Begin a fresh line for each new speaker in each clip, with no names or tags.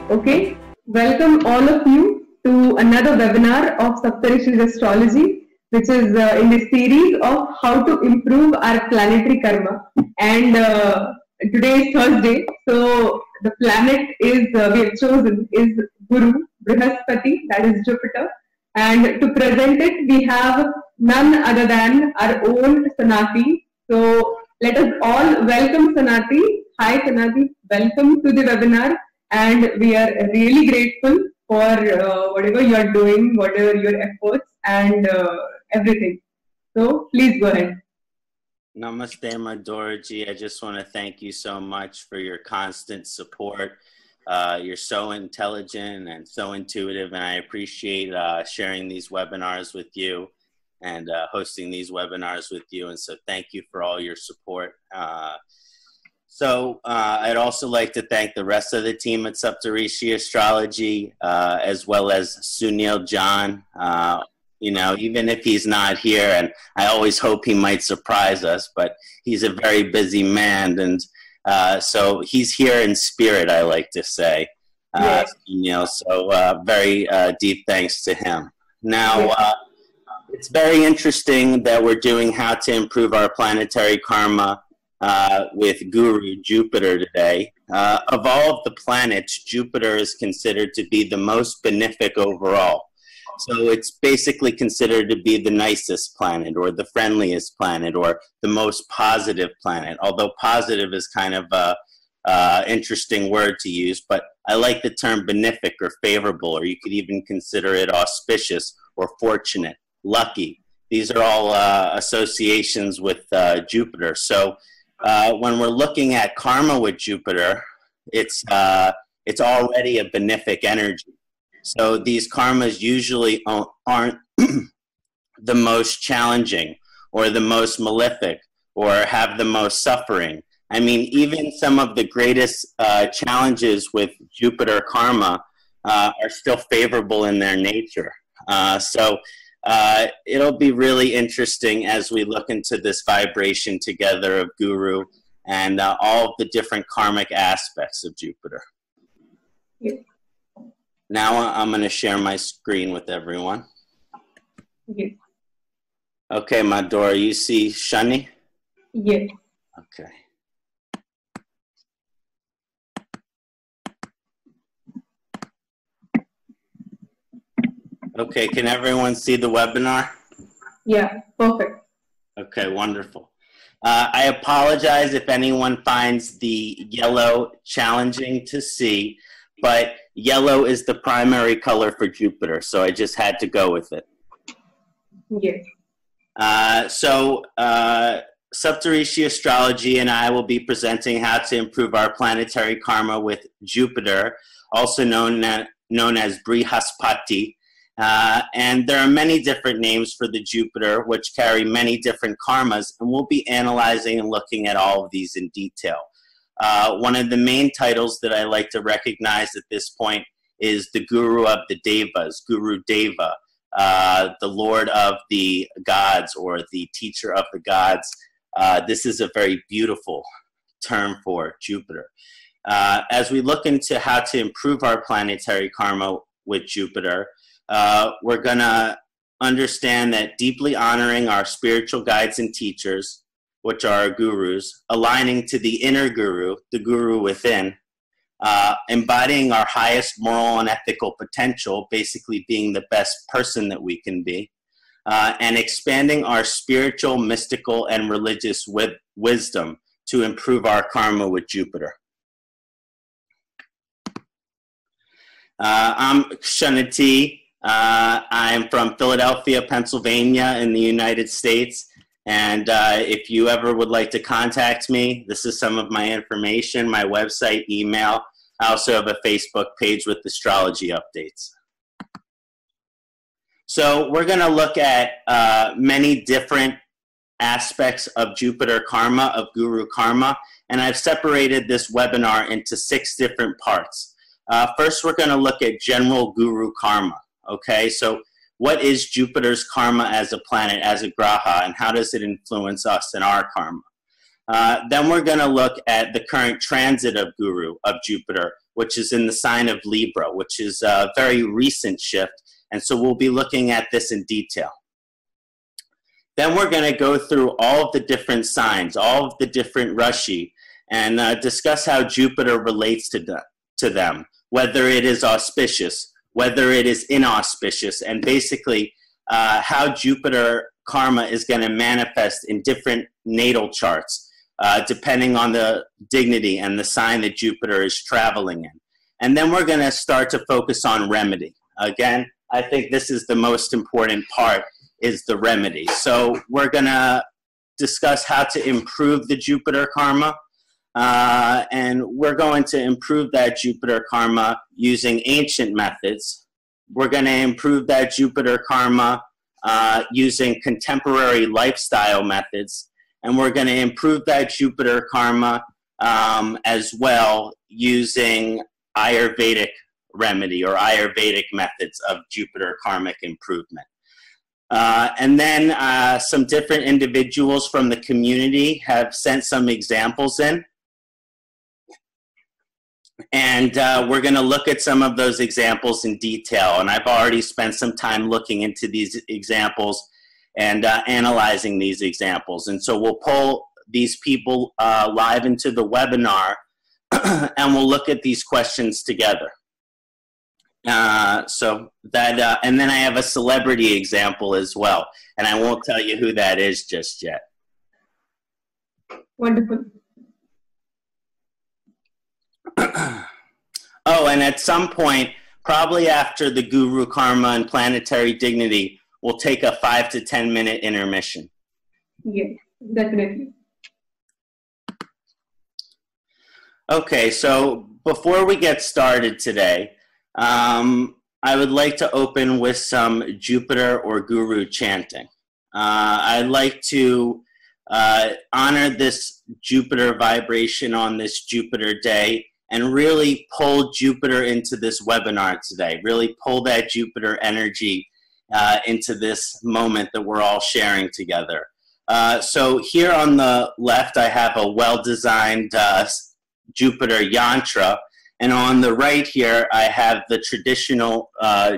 Okay, welcome all of you to another webinar of Saptarishis Astrology, which is in the series of how to improve our planetary karma. And today is Thursday, so the planet is we have chosen is Guru, Brihaspati, that is Jupiter. And to present it, we have none other than our own Kṣaṇāti. So let us all welcome Kṣaṇāti. Hi Kṣaṇāti, welcome to the webinar. And we are really grateful for whatever you are doing, whatever your efforts and everything. So please go ahead.
Namaste, Madhurji. I just want to thank you so much for your constant support. You're so intelligent and so intuitive, and I appreciate sharing these webinars with you and hosting these webinars with you. And so thank you for all your support. I'd also like to thank the rest of the team at Saptarishis Astrology, as well as Sunil John. You know, even if he's not here, and I always hope he might surprise us, but he's a very busy man, and so he's here in spirit, I like to say.
Yes.
Sunil, so very deep thanks to him. Now, it's very interesting that we're doing how to improve our planetary karma with Guru Jupiter today. Of all of the planets, Jupiter is considered to be the most benefic overall. So it's basically considered to be the nicest planet or the friendliest planet or the most positive planet, although positive is kind of a interesting word to use, but I like the term benefic or favorable, or you could even consider it auspicious or fortunate, lucky. These are all associations with Jupiter. So when we're looking at karma with Jupiter, it's already a benefic energy. So these karmas usually aren't the most challenging or the most malefic or have the most suffering. I mean, even some of the greatest challenges with Jupiter karma are still favorable in their nature. It'll be really interesting as we look into this vibration together of Guru and all of the different karmic aspects of Jupiter.
Yes.
Now I'm going to share my screen with everyone.
Yes.
Okay, Madhura, you see Shani?
Yes.
Okay. Okay, can everyone see the webinar?
Yeah, perfect.
Okay, wonderful. I apologize if anyone finds the yellow challenging to see, but yellow is the primary color for Jupiter, so I just had to go with it.
Yes.
Saptarishis Astrology and I will be presenting how to improve our planetary karma with Jupiter, also known as Brihaspati. And there are many different names for the Jupiter, which carry many different karmas, and we'll be analyzing and looking at all of these in detail. One of the main titles that I like to recognize at this point is the Guru of the Devas, Guru Deva, the Lord of the Gods or the Teacher of the Gods. This is a very beautiful term for Jupiter. As we look into how to improve our planetary karma with Jupiter, we're going to understand that deeply honoring our spiritual guides and teachers, which are our gurus, aligning to the inner guru, the guru within, embodying our highest moral and ethical potential, basically being the best person that we can be, and expanding our spiritual, mystical, and religious wisdom to improve our karma with Jupiter. I'm Kṣaṇāti. I'm from Philadelphia, Pennsylvania in the United States. And if you ever would like to contact me, this is some of my information, my website, email. I also have a Facebook page with astrology updates. So we're going to look at many different aspects of Jupiter karma, of Guru karma, and I've separated this webinar into 6 different parts. First, we're going to look at general Guru karma. Okay, so what is Jupiter's karma as a planet, as a graha, and how does it influence us in our karma? Then we're going to look at the current transit of Jupiter, which is in the sign of Libra, which is a very recent shift. And so we'll be looking at this in detail. Then we're going to go through all of the different signs, all of the different Rishi, and discuss how Jupiter relates to them, whether it is auspicious, whether it is inauspicious, and basically how Jupiter karma is going to manifest in different natal charts, depending on the dignity and the sign that Jupiter is traveling in. And then we're going to start to focus on remedy. Again, I think this is the most important part, is the remedy. So we're going to discuss how to improve the Jupiter karma, and we're going to improve that Jupiter karma using ancient methods. We're going to improve that Jupiter karma using contemporary lifestyle methods, and we're going to improve that Jupiter karma as well using Ayurvedic remedy or Ayurvedic methods of Jupiter karmic improvement. And then some different individuals from the community have sent some examples in. And we're going to look at some of those examples in detail. And I've already spent some time looking into these examples and analyzing these examples. And so we'll pull these people live into the webinar and we'll look at these questions together. So that, and then I have a celebrity example as well, and I won't tell you who that is just yet.
Wonderful.
Oh, and at some point, probably after the Guru Karma and Planetary Dignity, we'll take a 5 to 10 minute intermission.
Yes, definitely.
Okay, so before we get started today, I would like to open with some Jupiter or Guru chanting. I'd like to honor this Jupiter vibration on this Jupiter day and really pull Jupiter into this webinar today, really pull that Jupiter energy into this moment that we're all sharing together. So here on the left, I have a well-designed Jupiter yantra. And on the right here, I have the traditional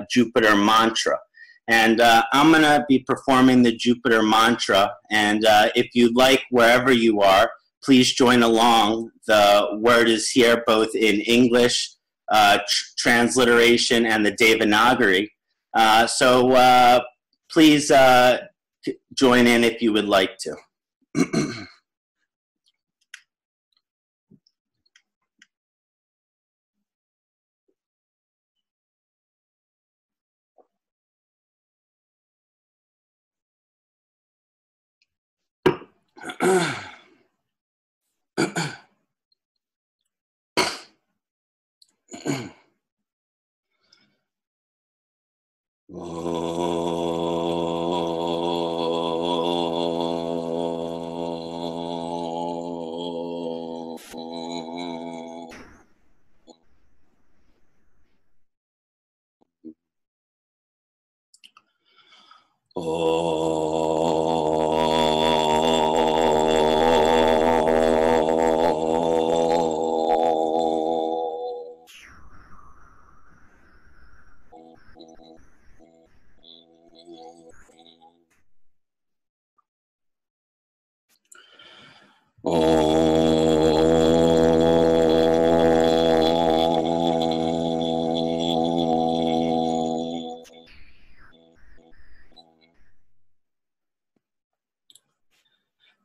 Jupiter mantra. And I'm going to be performing the Jupiter mantra. And if you'd like, wherever you are, please join along. The word is here both in English, transliteration, and the Devanagari. So please join in if you would like to.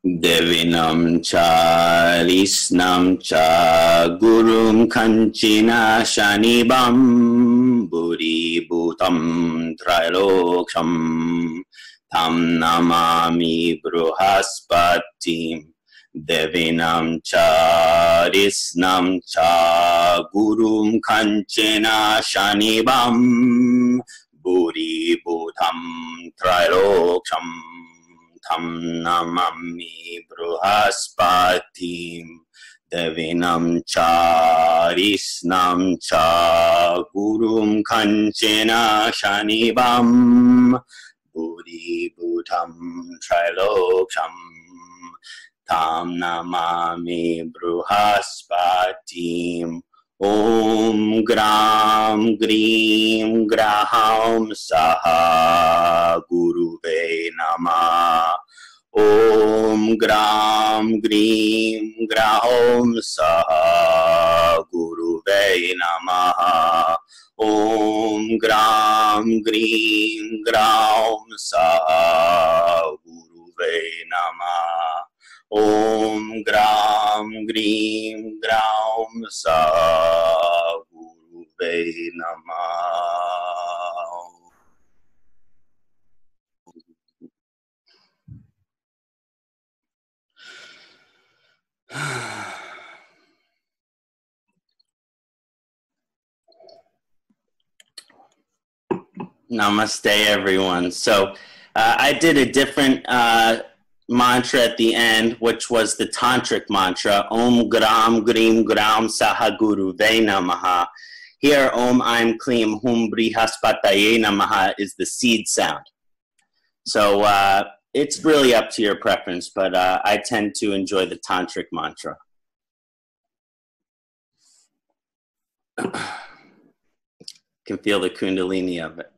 Devinam cha risnam cha gurum kanchina shanibam buri bhutam triloksham tam namami bruhaspatim. Devinam cha risnam cha gurum kanchina shanibam buri bhutam triloksham tam namami bruhaspatim. Devinam cha risnam cha gurum kanchena shanibam budi bhutam triloksham Tam namami Bruhaspatim. Om Gram Grim Graham Saha Guruve Namah. Om Gram Grim Graham Saha Guruve Namah. Om Gram Grim Graham Saha Guruve Namah. Om Gram Grim Gram Sa Guruve Namah. Namaste, everyone. So I did a different mantra at the end, which was the tantric mantra, Om Gram Grim Gram Saha Guruve Namaha. Here, Om Aim Klim Hum Brihaspataye Namaha is the seed sound. So it's really up to your preference, but I tend to enjoy the tantric mantra. Can feel the kundalini of it.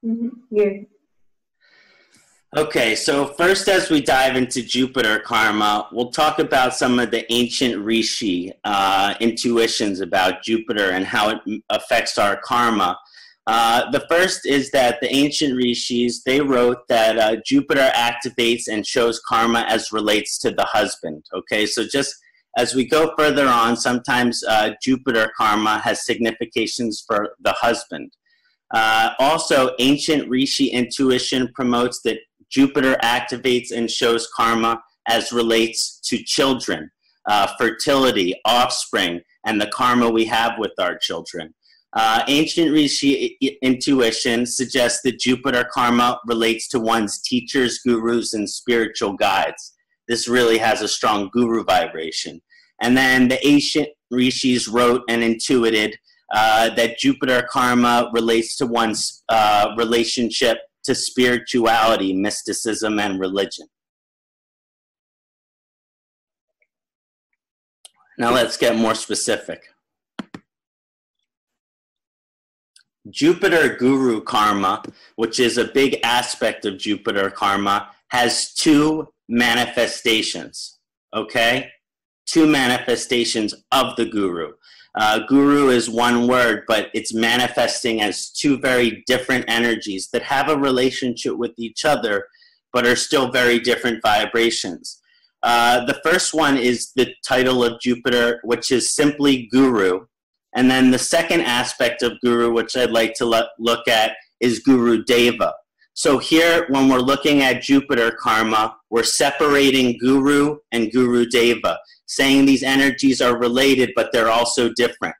Mm-hmm. Yeah.
Okay, so first, as we dive into Jupiter karma, we'll talk about some of the ancient Rishi intuitions about Jupiter and how it affects our karma. The first is that the ancient Rishis, they wrote that Jupiter activates and shows karma as relates to the husband. Okay, so just as we go further on, sometimes Jupiter karma has significations for the husband. Also, ancient Rishi intuition promotes that Jupiter activates and shows karma as relates to children, fertility, offspring, and the karma we have with our children. Ancient Rishi intuition suggests that Jupiter karma relates to one's teachers, gurus, and spiritual guides. This really has a strong guru vibration. And then the ancient Rishis wrote and intuited that Jupiter karma relates to one's relationship to spirituality, mysticism, and religion. Now let's get more specific. Jupiter Guru karma, which is a big aspect of Jupiter karma, has two manifestations, okay? Two manifestations of the Guru. Guru is one word, but it's manifesting as two very different energies that have a relationship with each other, but are still very different vibrations. The first one is the title of Jupiter, which is simply Guru. And then the second aspect of Guru, which I'd like to look at, is Guru Deva. So here, when we're looking at Jupiter karma, we're separating Guru and Guru Deva, saying these energies are related, but they're also different.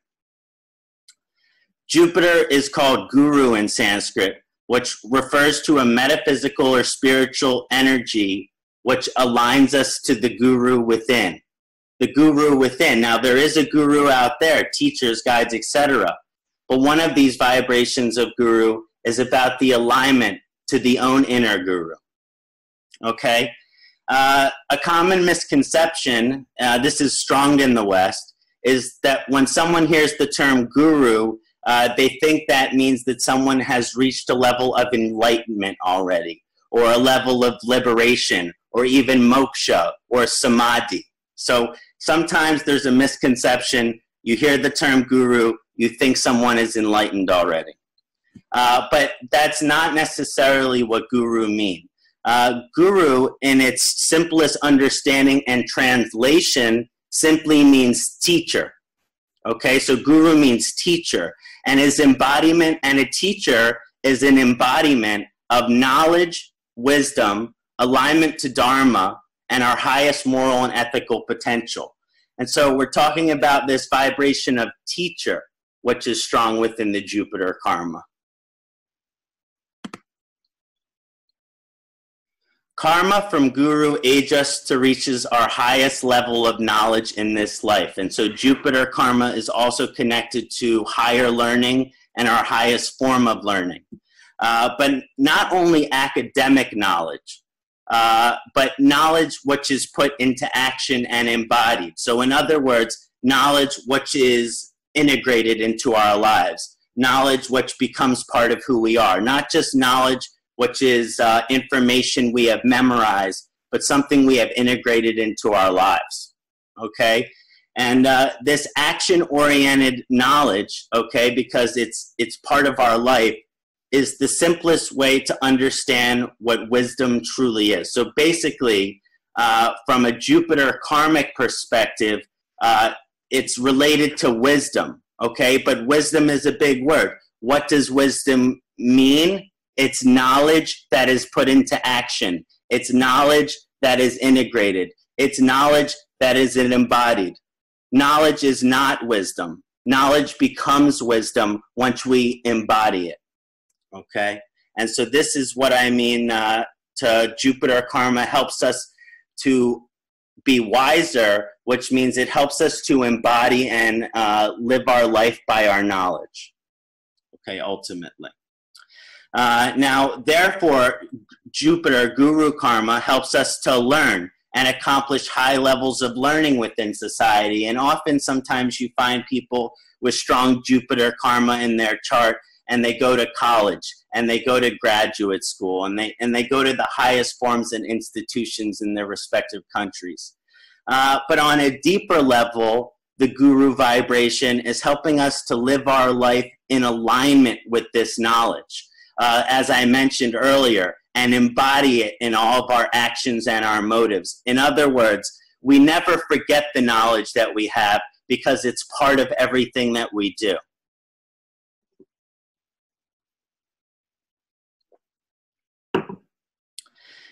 Jupiter is called Guru in Sanskrit, which refers to a metaphysical or spiritual energy which aligns us to the Guru within. The Guru within. Now, there is a Guru out there, teachers, guides, etc. But one of these vibrations of Guru is about the alignment to the own inner Guru. Okay? A common misconception, this is strong in the West, is that when someone hears the term Guru, they think that means that someone has reached a level of enlightenment already, or a level of liberation, or even moksha, or samadhi. So sometimes there's a misconception. You hear the term Guru, you think someone is enlightened already. But that's not necessarily what Guru means. Guru, in its simplest understanding and translation, simply means teacher. Okay, so Guru means teacher. And his embodiment, and a teacher is an embodiment of knowledge, wisdom, alignment to Dharma, and our highest moral and ethical potential. And so we're talking about this vibration of teacher, which is strong within the Jupiter karma. Karma from Guru aids us to reach our highest level of knowledge in this life. And so Jupiter karma is also connected to higher learning and our highest form of learning. But not only academic knowledge, but knowledge which is put into action and embodied. So in other words, knowledge which is integrated into our lives, knowledge which becomes part of who we are, not just knowledge which is information we have memorized, but something we have integrated into our lives, okay? And this action-oriented knowledge, okay, because it's part of our life, is the simplest way to understand what wisdom truly is. So basically, from a Jupiter karmic perspective, it's related to wisdom, okay? But wisdom is a big word. What does wisdom mean? It's knowledge that is put into action. It's knowledge that is integrated. It's knowledge that is embodied. Knowledge is not wisdom. Knowledge becomes wisdom once we embody it, okay? And so this is what I mean to Jupiter karma helps us to be wiser, which means it helps us to embody and live our life by our knowledge, okay, ultimately. Now, therefore, Jupiter, Guru Karma, helps us to learn and accomplish high levels of learning within society. And often, sometimes you find people with strong Jupiter Karma in their chart, and they go to college, and they go to graduate school, and they go to the highest forms and institutions in their respective countries. But on a deeper level, the Guru vibration is helping us to live our life in alignment with this knowledge. As I mentioned earlier, and embody it in all of our actions and our motives. In other words, we never forget the knowledge that we have because it's part of everything that we do.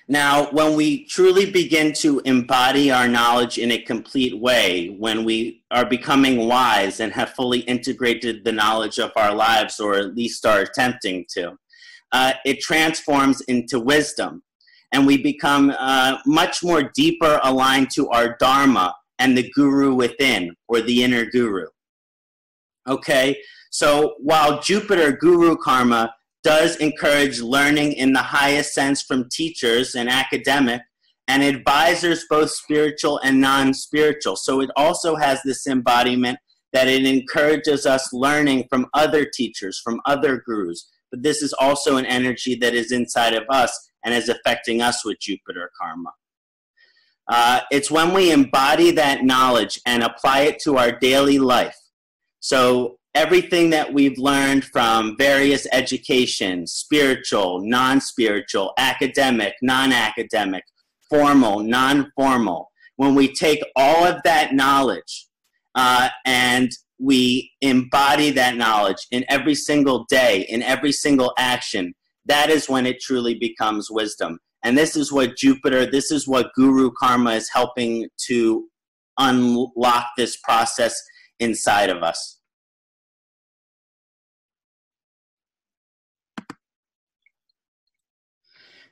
Now, when we truly begin to embody our knowledge in a complete way, when we are becoming wise and have fully integrated the knowledge of our lives, or at least are attempting to, it transforms into wisdom, and we become much more deeper aligned to our Dharma and the Guru within, or the inner Guru. Okay, so while Jupiter Guru Karma does encourage learning in the highest sense from teachers and academic and advisors, both spiritual and non-spiritual, so it also has this embodiment that it encourages us learning from other teachers, from other gurus. But this is also an energy that is inside of us and is affecting us with Jupiter karma. It's when we embody that knowledge and apply it to our daily life. So everything that we've learned from various educations, spiritual, non-spiritual, academic, non-academic, formal, non-formal, when we take all of that knowledge and we embody that knowledge in every single day, in every single action, that is when it truly becomes wisdom. And this is what Jupiter, this is what Guru Karma is helping to unlock this process inside of us.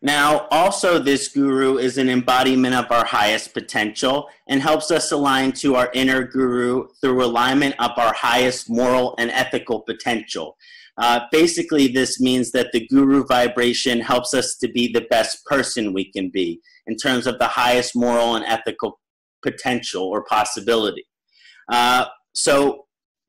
Now, also this Guru is an embodiment of our highest potential and helps us align to our inner Guru through alignment of our highest moral and ethical potential. Basically, this means that the Guru vibration helps us to be the best person we can be in terms of the highest moral and ethical potential or possibility. So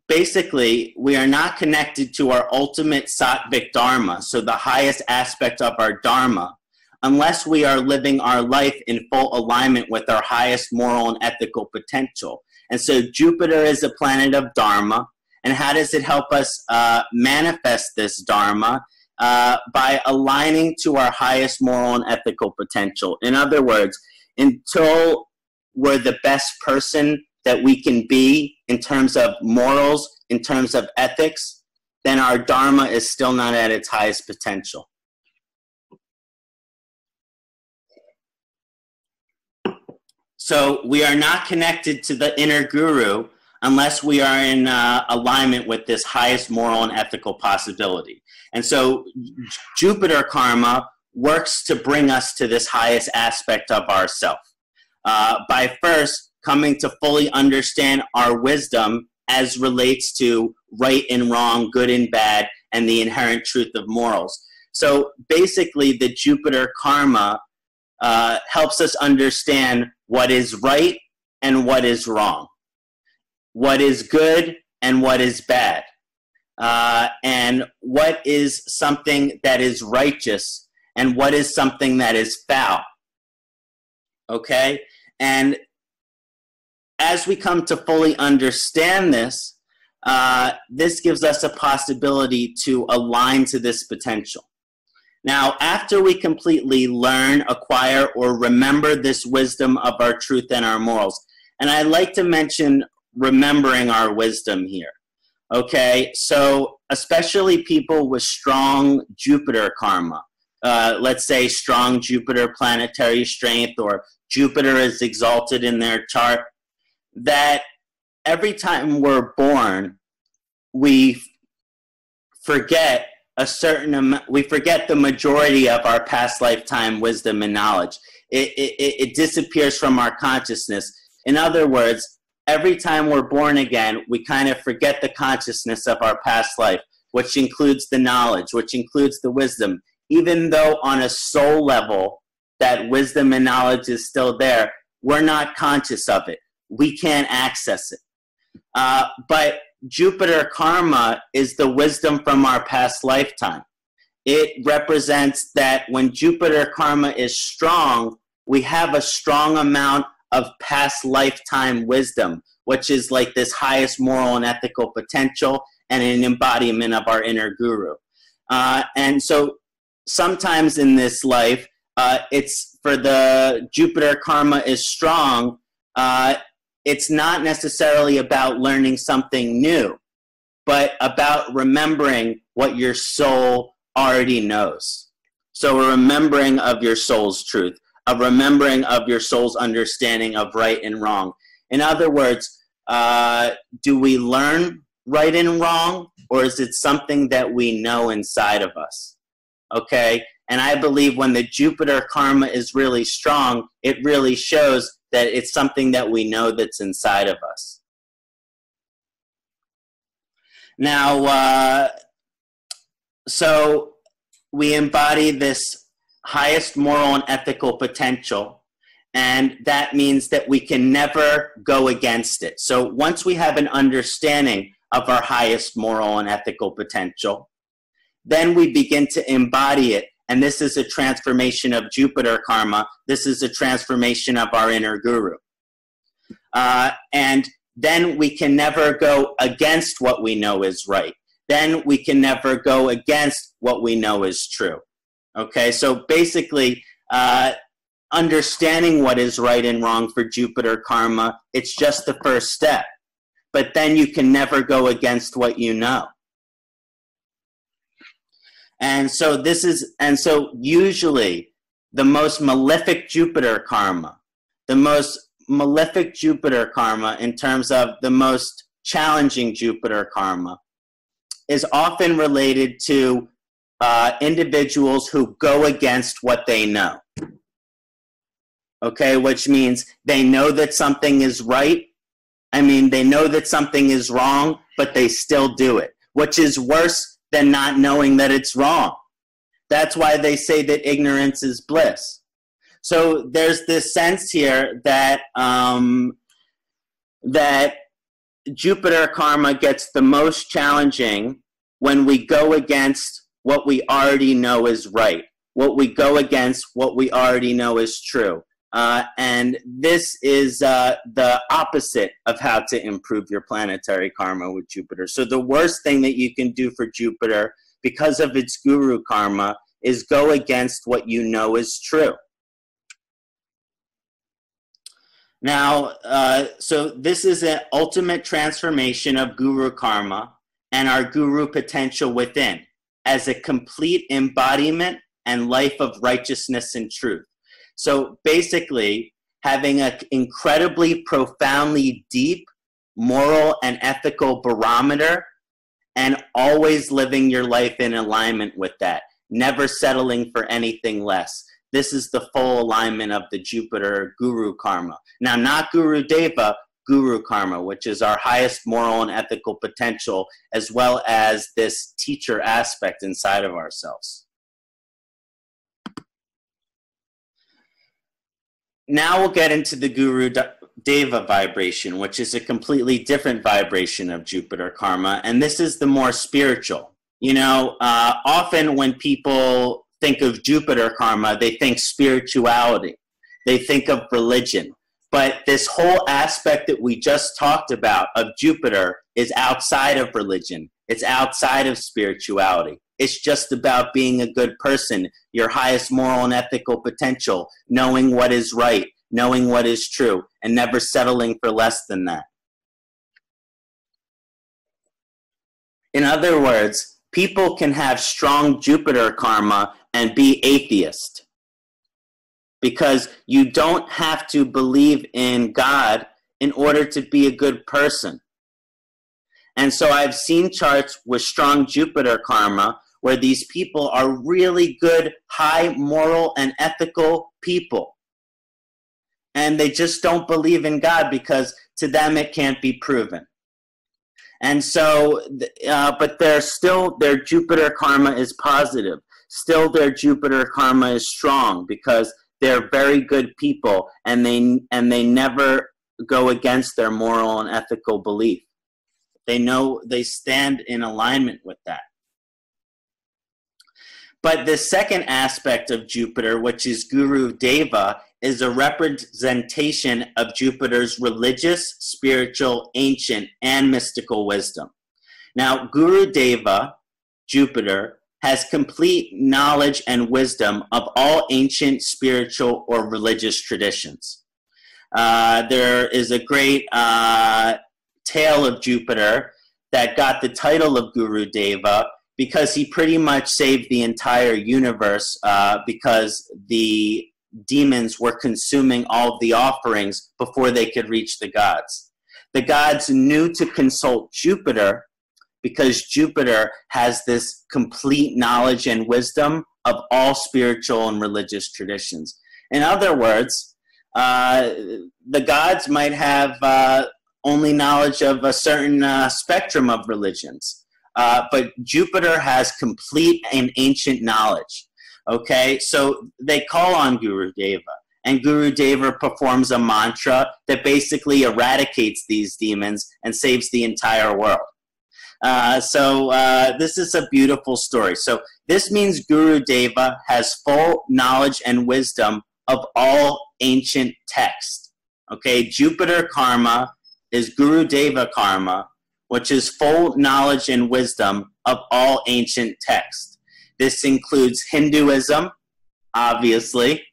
basically, we are not connected to our ultimate sattvic dharma, so the highest aspect of our dharma, unless we are living our life in full alignment with our highest moral and ethical potential. And so Jupiter is a planet of dharma. And how does it help us manifest this dharma? By aligning to our highest moral and ethical potential. In other words, until we're the best person that we can be in terms of morals, in terms of ethics, then our dharma is still not at its highest potential. So we are not connected to the inner Guru unless we are in alignment with this highest moral and ethical possibility. And so Jupiter karma works to bring us to this highest aspect of ourself by first coming to fully understand our wisdom as relates to right and wrong, good and bad, and the inherent truth of morals. So basically the Jupiter karma helps us understand what is right and what is wrong, what is good and what is bad, and what is something that is righteous and what is something that is foul. Okay? And as we come to fully understand this, this gives us a possibility to align to this potential. Now, after we completely learn, acquire, or remember this wisdom of our truth and our morals, and I like to mention remembering our wisdom here, okay? So especially people with strong Jupiter karma, let's say strong Jupiter planetary strength, or Jupiter is exalted in their chart, that every time we're born, we forget a certain amount, we forget the majority of our past lifetime wisdom and knowledge. It disappears from our consciousness. In other words, every time we're born again, we kind of forget the consciousness of our past life, which includes the knowledge, which includes the wisdom. Even though on a soul level, that wisdom and knowledge is still there, we're not conscious of it. We can't access it. But Jupiter karma is the wisdom from our past lifetime. It represents that when Jupiter karma is strong, we have a strong amount of past lifetime wisdom, which is like this highest moral and ethical potential and an embodiment of our inner guru. And so sometimes in this life, it's for the Jupiter karma is strong, it's not necessarily about learning something new, but about remembering what your soul already knows. So a remembering of your soul's truth, a remembering of your soul's understanding of right and wrong. In other words, do we learn right and wrong, or is it something that we know inside of us? Okay? And I believe when the Jupiter karma is really strong, it really shows that it's something that we know that's inside of us. Now, so we embody this highest moral and ethical potential, and that means that we can never go against it. So once we have an understanding of our highest moral and ethical potential, then we begin to embody it. And this is a transformation of Jupiter karma. This is a transformation of our inner guru. And then we can never go against what we know is right. Then we can never go against what we know is true. Okay, so basically, understanding what is right and wrong for Jupiter karma, it's just the first step. But then you can never go against what you know. And so usually the most malefic Jupiter karma, the most malefic Jupiter karma in terms of the most challenging Jupiter karma, is often related to individuals who go against what they know. Okay, which means they know that something is right. I mean, they know that something is wrong, but they still do it, which is worse than not knowing that it's wrong. That's why they say that ignorance is bliss. So there's this sense here that that Jupiter karma gets the most challenging when we go against what we already know is right, what we go against what we already know is true. And this is the opposite of how to improve your planetary karma with Jupiter. So the worst thing that you can do for Jupiter, because of its guru karma, is go against what you know is true. Now, so this is an ultimate transformation of guru karma and our guru potential within as a complete embodiment and life of righteousness and truth. So basically, having an incredibly profoundly deep moral and ethical barometer and always living your life in alignment with that, never settling for anything less. This is the full alignment of the Jupiter guru karma. Now, not Guru Deva, guru karma, which is our highest moral and ethical potential, as well as this teacher aspect inside of ourselves. Now we'll get into the Guru Deva vibration, which is a completely different vibration of Jupiter karma, and this is the more spiritual. You know, often when people think of Jupiter karma, they think spirituality, they think of religion. But this whole aspect that we just talked about of Jupiter is outside of religion. It's outside of spirituality. It's just about being a good person, your highest moral and ethical potential, knowing what is right, knowing what is true, and never settling for less than that. In other words, people can have strong Jupiter karma and be atheist, because you don't have to believe in God in order to be a good person. And so I've seen charts with strong Jupiter karma where these people are really good, high moral and ethical people. And they just don't believe in God because to them it can't be proven. And so, but they're still, their Jupiter karma is positive. Still their Jupiter karma is strong because they're very good people, and they never go against their moral and ethical belief. They know they stand in alignment with that. But the second aspect of Jupiter, which is Guru Deva, is a representation of Jupiter's religious, spiritual, ancient, and mystical wisdom. Now, Guru Deva, Jupiter, has complete knowledge and wisdom of all ancient spiritual or religious traditions. There is a great tale of Jupiter that got the title of Guru Deva because he pretty much saved the entire universe because the demons were consuming all of the offerings before they could reach the gods. The gods knew to consult Jupiter because Jupiter has this complete knowledge and wisdom of all spiritual and religious traditions. In other words, the gods might have only knowledge of a certain spectrum of religions, but Jupiter has complete and ancient knowledge. Okay, so they call on Guru Deva, and Guru Deva performs a mantra that basically eradicates these demons and saves the entire world. This is a beautiful story. So this means Guru Deva has full knowledge and wisdom of all ancient texts. Okay, Jupiter karma is Guru Deva karma, which is full knowledge and wisdom of all ancient texts. This includes Hinduism, obviously,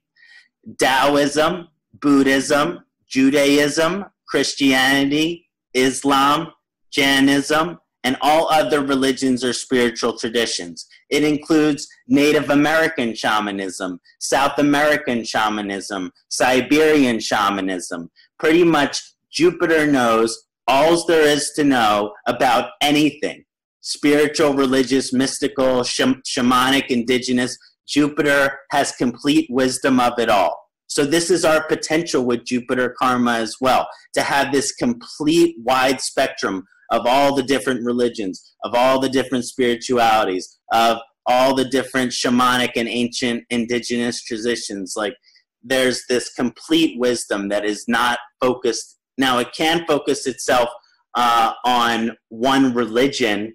Taoism, Buddhism, Judaism, Christianity, Islam, Jainism, and all other religions or spiritual traditions. It includes Native American shamanism, South American shamanism, Siberian shamanism. Pretty much Jupiter knows all there is to know about anything. Spiritual, religious, mystical, shamanic, indigenous. Jupiter has complete wisdom of it all. So this is our potential with Jupiter karma as well, to have this complete wide spectrum of all the different religions, of all the different spiritualities, of all the different shamanic and ancient indigenous traditions. Like, there's this complete wisdom that is not focused. Now, it can focus itself on one religion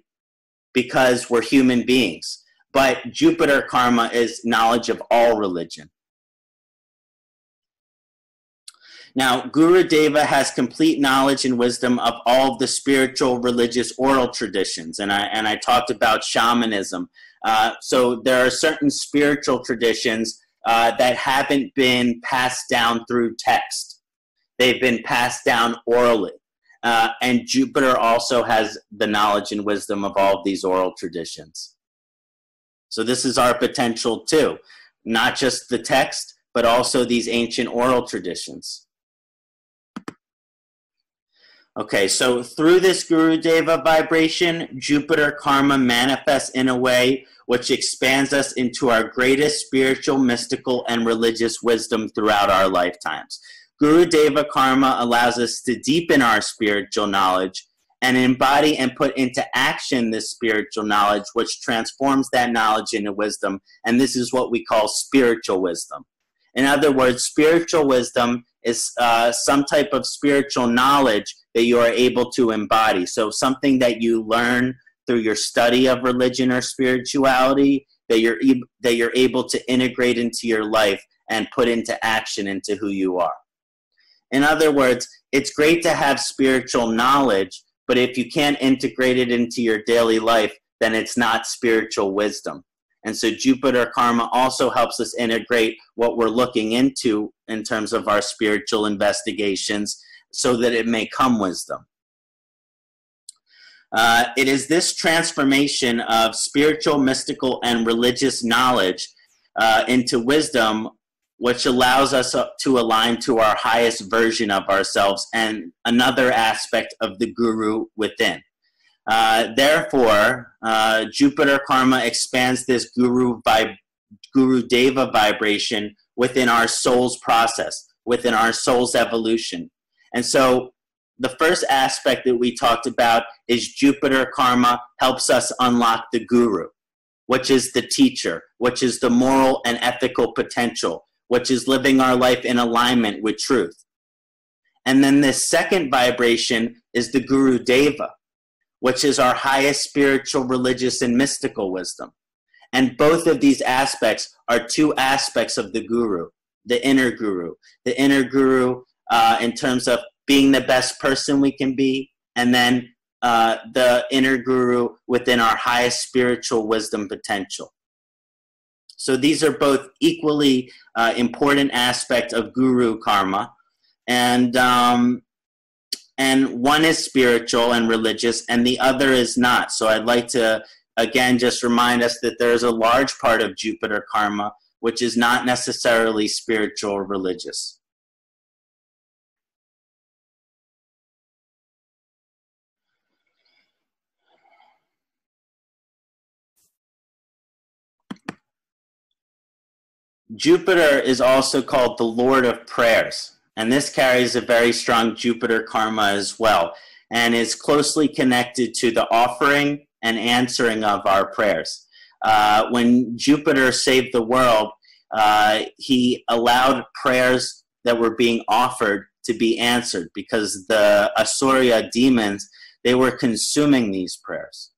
because we're human beings, but Jupiter karma is knowledge of all religion. Now, Guru Deva has complete knowledge and wisdom of all of the spiritual, religious, oral traditions, and I talked about shamanism. So there are certain spiritual traditions that haven't been passed down through text. They've been passed down orally. And Jupiter also has the knowledge and wisdom of all of these oral traditions. So this is our potential too, not just the text, but also these ancient oral traditions. Okay, so through this Guru Deva vibration, Jupiter karma manifests in a way which expands us into our greatest spiritual, mystical, and religious wisdom throughout our lifetimes. Guru Deva karma allows us to deepen our spiritual knowledge and embody and put into action this spiritual knowledge, which transforms that knowledge into wisdom, and this is what we call spiritual wisdom. In other words, spiritual wisdom is some type of spiritual knowledge that you are able to embody. So something that you learn through your study of religion or spirituality that you're able to integrate into your life and put into action into who you are. In other words, it's great to have spiritual knowledge, but if you can't integrate it into your daily life, then it's not spiritual wisdom. And so Jupiter karma also helps us integrate what we're looking into in terms of our spiritual investigations so that it may come wisdom. It is this transformation of spiritual, mystical, and religious knowledge into wisdom which allows us to align to our highest version of ourselves and another aspect of the guru within. Therefore, Jupiter karma expands this guru Deva vibration within our soul's process, within our soul's evolution. And so the first aspect that we talked about is Jupiter karma helps us unlock the guru, which is the teacher, which is the moral and ethical potential, which is living our life in alignment with truth. And then this second vibration is the Guru Deva, which is our highest spiritual, religious, and mystical wisdom. And both of these aspects are two aspects of the Guru, the inner Guru. The inner Guru in terms of being the best person we can be, and then the inner Guru within our highest spiritual wisdom potential. So these are both equally important aspects of Guru karma, and one is spiritual and religious, and the other is not. So I'd like to again just remind us that there's a large part of Jupiter karma which is not necessarily spiritual or religious. Jupiter is also called the Lord of Prayers, and this carries a very strong Jupiter karma as well, and is closely connected to the offering and answering of our prayers. When Jupiter saved the world, he allowed prayers that were being offered to be answered because the Asura demons, they were consuming these prayers.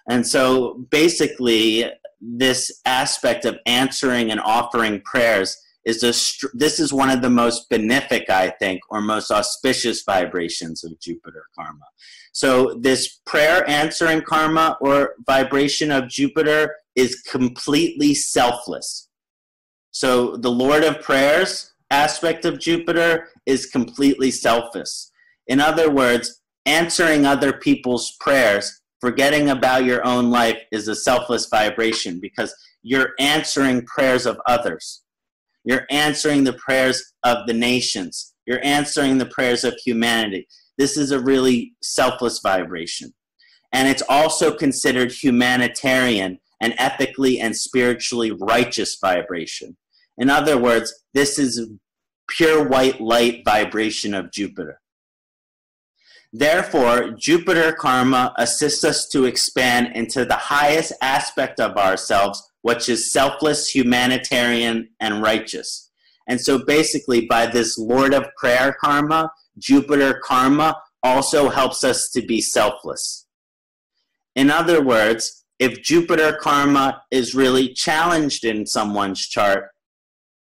And so basically, this aspect of answering and offering prayers is this is one of the most benefic, I think, or most auspicious vibrations of Jupiter karma. So this prayer answering karma or vibration of Jupiter is completely selfless. So the Lord of Prayers aspect of Jupiter is completely selfless. In other words, answering other people's prayers, forgetting about your own life, is a selfless vibration because you're answering prayers of others. You're answering the prayers of the nations. You're answering the prayers of humanity. This is a really selfless vibration. And it's also considered humanitarian and ethically and spiritually righteous vibration. In other words, this is pure white light vibration of Jupiter. Therefore, Jupiter karma assists us to expand into the highest aspect of ourselves, which is selfless, humanitarian, and righteous. And so basically, by this Lord of Prayer karma, Jupiter karma also helps us to be selfless. In other words, if Jupiter karma is really challenged in someone's chart,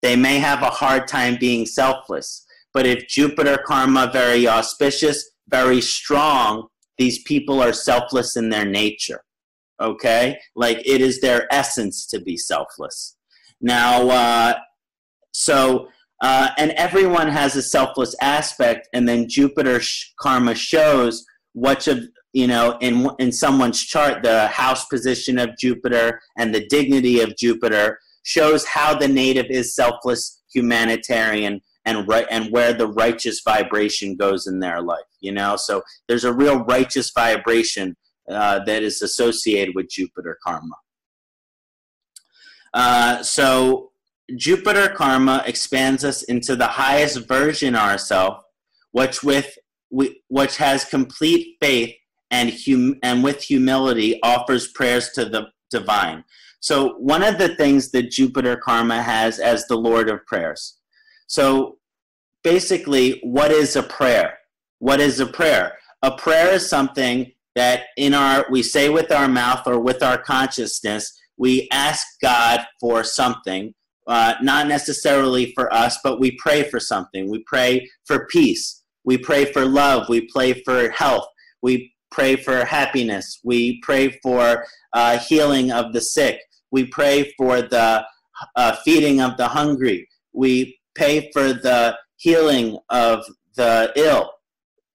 they may have a hard time being selfless. But if Jupiter karma very auspicious, very strong, these people are selfless in their nature, okay? Like it is their essence to be selfless. Now, and everyone has a selfless aspect, and then Jupiter karma shows which of, in someone's chart, the house position of Jupiter and the dignity of Jupiter shows how the native is selfless, humanitarian, and where the righteous vibration goes in their life, So there's a real righteous vibration that is associated with Jupiter karma. So Jupiter karma expands us into the highest version of ourselves, which has complete faith and with humility offers prayers to divine. So one of the things that Jupiter karma has as the Lord of prayers. So basically, what is a prayer? What is a prayer? A prayer is something that we say with our mouth or with our consciousness, we ask God for something, not necessarily for us, but we pray for something. We pray for peace. We pray for love. We pray for health. We pray for happiness. We pray for healing of the sick. We pray for the feeding of the hungry. We pray for the healing of the ill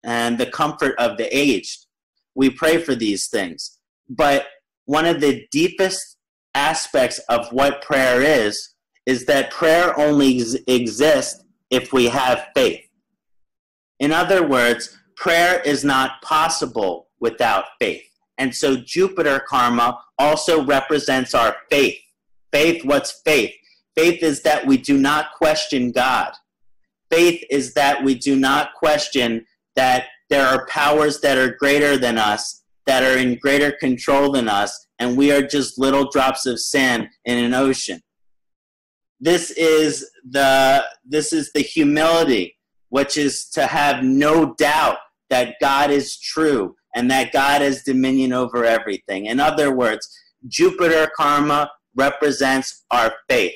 and the comfort of the aged. We pray for these things. But one of the deepest aspects of what prayer is that prayer only exists if we have faith. In other words, prayer is not possible without faith. And so Jupiter karma also represents our faith. Faith, what's faith? Faith is that we do not question God. Faith is that we do not question that there are powers that are greater than us, that are in greater control than us, and we are just little drops of sand in an ocean. This is the humility, which is to have no doubt that God is true and that God has dominion over everything. In other words, Jupiter karma represents our faith,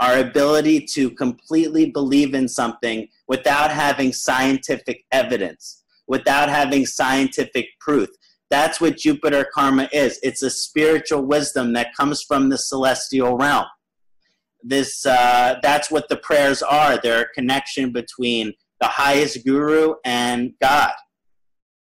our ability to completely believe in something without having scientific evidence, without having scientific proof. That's what Jupiter karma is. It's a spiritual wisdom that comes from the celestial realm. That's what the prayers are. They're a connection between the highest guru and God.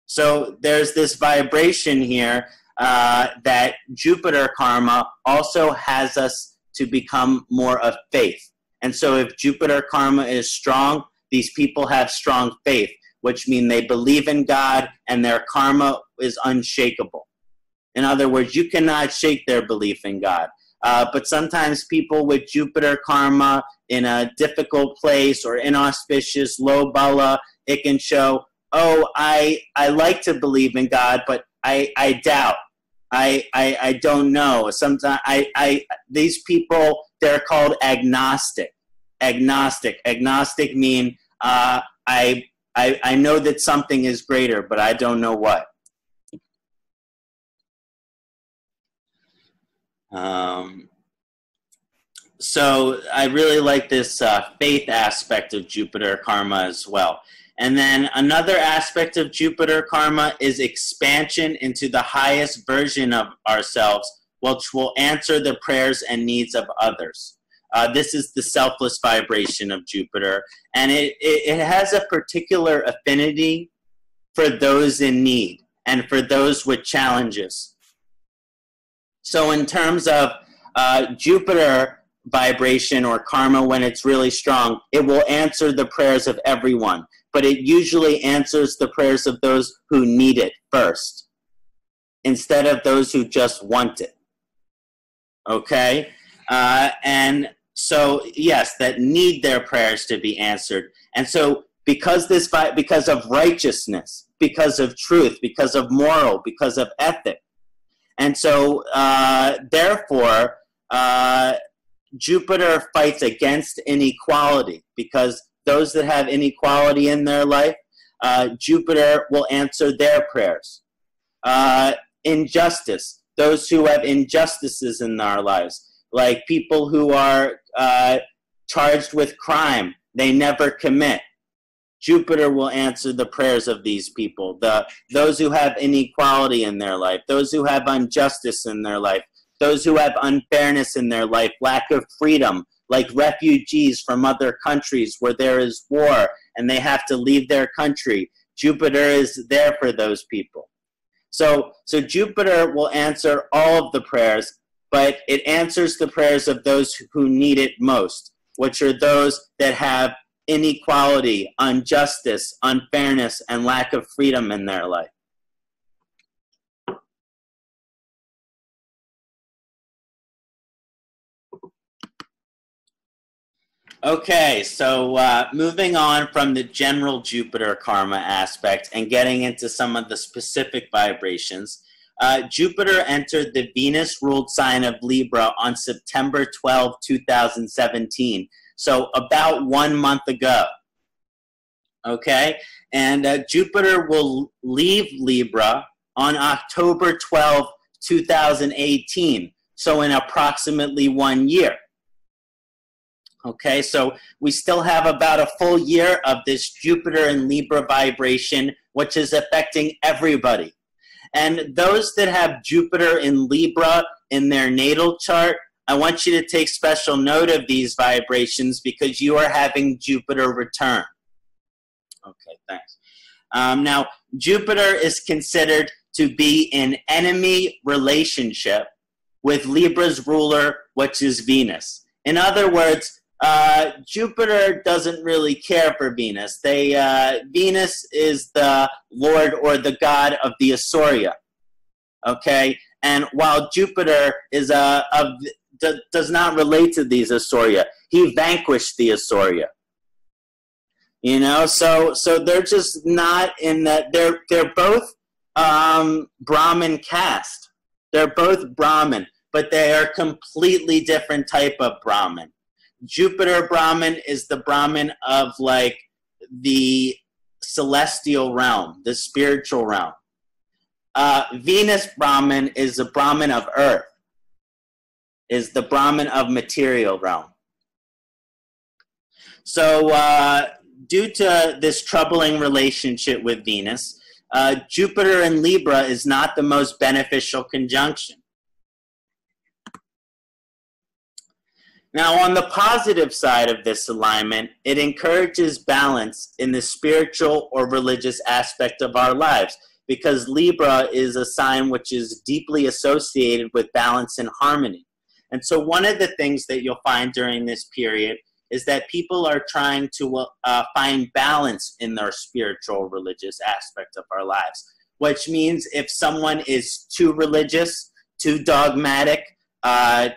So there's this vibration here that Jupiter karma also has us to become more of faith. And so if Jupiter karma is strong, these people have strong faith, which means they believe in God and their karma is unshakable. In other words, you cannot shake their belief in God. But sometimes people with Jupiter karma in a difficult place or inauspicious, low bala, it can show, oh, I like to believe in God, but I doubt. I don't know. Sometimes these people, they're called agnostic. Agnostic mean I know that something is greater, but I don't know what. So I really like this faith aspect of Jupiter karma as well. And then another aspect of Jupiter karma is expansion into the highest version of ourselves, which will answer the prayers and needs of others. This is the selfless vibration of Jupiter, and it has a particular affinity for those in need and for those with challenges. So in terms of Jupiter vibration or karma, when it's really strong, it will answer the prayers of everyone, but it usually answers the prayers of those who need it first, instead of those who just want it. Okay? And so, yes, that need their prayers to be answered. And so, because of righteousness, because of truth, because of moral, because of ethic. And so, therefore, Jupiter fights against inequality, because those that have inequality in their life, Jupiter will answer their prayers. Injustice, those who have injustices in our lives, like people who are charged with crime, they never commit. Jupiter will answer the prayers of these people. Those who have inequality in their life, those who have injustice in their life, those who have unfairness in their life, lack of freedom, like refugees from other countries where there is war and they have to leave their country. Jupiter is there for those people. So Jupiter will answer all of the prayers, but it answers the prayers of those who need it most, which are those that have inequality, injustice, unfairness, and lack of freedom in their life. Okay, so moving on from the general Jupiter karma aspect and getting into some of the specific vibrations, Jupiter entered the Venus-ruled sign of Libra on September 12, 2017. So about 1 month ago. Okay? And Jupiter will leave Libra on October 12, 2018. So in approximately 1 year. Okay, so we still have about a full year of this Jupiter and Libra vibration, which is affecting everybody. And those that have Jupiter in Libra in their natal chart, I want you to take special note of these vibrations because you are having Jupiter return. Okay, thanks. Now, Jupiter is considered to be in enemy relationship with Libra's ruler, which is Venus. In other words, Jupiter doesn't really care for Venus. Venus is the lord or the god of the Asuria. Okay, and while Jupiter is does not relate to these Asuria, he vanquished the Asuria. You know, so they're just not in that. They're both Brahmin caste. They're both Brahmin, but they are completely different type of Brahmin. Jupiter Brahmin is the Brahmin of like the celestial realm, the spiritual realm. Venus Brahmin is the Brahmin of earth, is the Brahmin of material realm. So due to this troubling relationship with Venus, Jupiter in Libra is not the most beneficial conjunction. Now, on the positive side of this alignment, it encourages balance in the spiritual or religious aspect of our lives, because Libra is a sign which is deeply associated with balance and harmony. And so one of the things that you'll find during this period is that people are trying to find balance in their spiritual religious aspect of our lives, which means if someone is too religious, too dogmatic,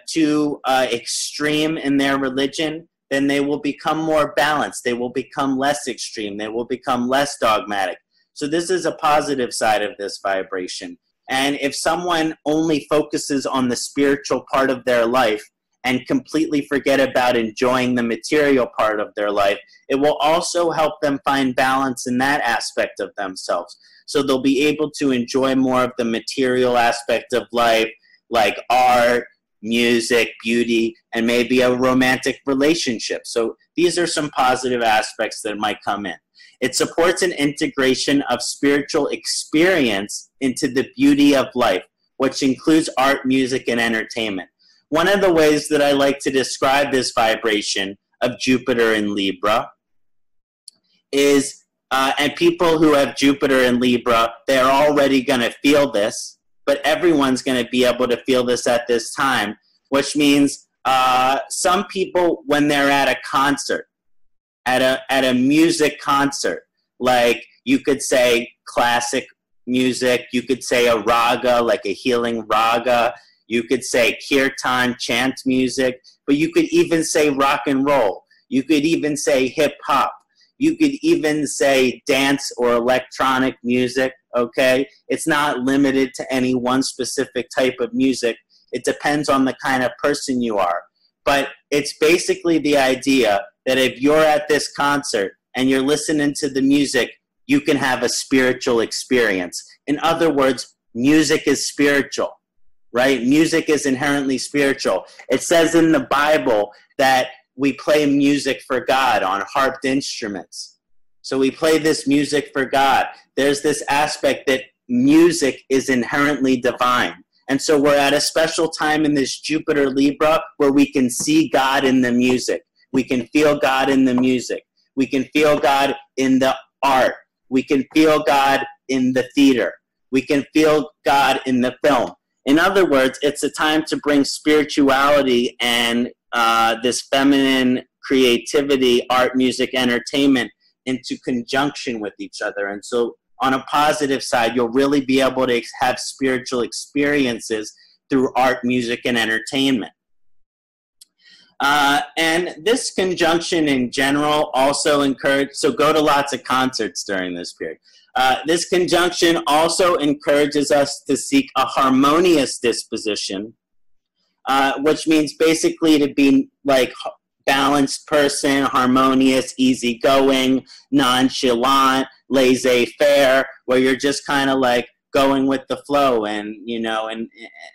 too extreme in their religion, then they will become more balanced. They will become less extreme. They will become less dogmatic. So this is a positive side of this vibration. And if someone only focuses on the spiritual part of their life and completely forget about enjoying the material part of their life, it will also help them find balance in that aspect of themselves. So they'll be able to enjoy more of the material aspect of life, like art, music, beauty, and maybe a romantic relationship. So these are some positive aspects that might come in. It supports an integration of spiritual experience into the beauty of life, which includes art, music, and entertainment. One of the ways that I like to describe this vibration of Jupiter in Libra is, and people who have Jupiter in Libra, they're already going to feel this, but everyone's going to be able to feel this at this time, which means some people, when they're at a concert, at a music concert, like you could say classic music, you could say a raga, like a healing raga, you could say kirtan, chant music, but you could even say rock and roll, you could even say hip hop, you could even say dance or electronic music, okay? It's not limited to any one specific type of music. It depends on the kind of person you are. But it's basically the idea that if you're at this concert and you're listening to the music, you can have a spiritual experience. In other words, music is spiritual, right? Music is inherently spiritual. It says in the Bible that we play music for God on harped instruments. So we play this music for God. There's this aspect that music is inherently divine. And so we're at a special time in this Jupiter Libra where we can see God in the music. We can feel God in the music. We can feel God in the art. We can feel God in the theater. We can feel God in the film. In other words, it's a time to bring spirituality and this feminine creativity, art, music, entertainment into conjunction with each other. And so on a positive side, you'll really be able to have spiritual experiences through art, music, and entertainment. And this conjunction in general also encourages, so go to lots of concerts during this period. This conjunction also encourages us to seek a harmonious disposition, which means basically to be like balanced person, harmonious, easygoing, nonchalant, laissez-faire, where you're just kind of like going with the flow, and you know, and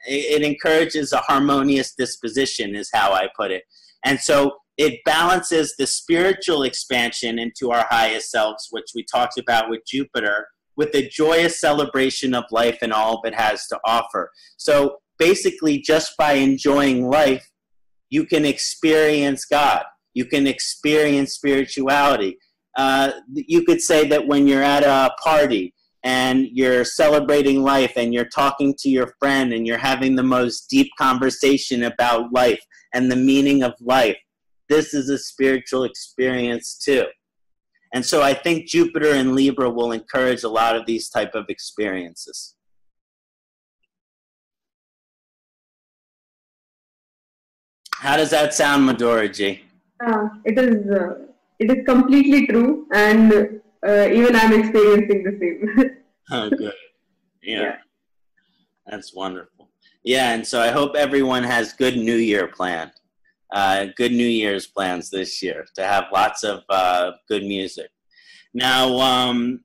it encourages a harmonious disposition is how I put it. And so it balances the spiritual expansion into our highest selves, which we talked about with Jupiter, with the joyous celebration of life and all it has to offer. So basically, just by enjoying life, you can experience God. You can experience spirituality. You could say that when you're at a party and you're celebrating life and you're talking to your friend and you're having the most deep conversation about life and the meaning of life, this is a spiritual experience too. And so I think Jupiter in Libra will encourage a lot of these type of experiences. How does that sound, Madhuraji?
It is completely true, and even I'm experiencing the same.
Oh, good. Yeah. That's wonderful. Yeah, and so I hope everyone has good New Year planned. Good New Year's plans this year to have lots of good music. Now,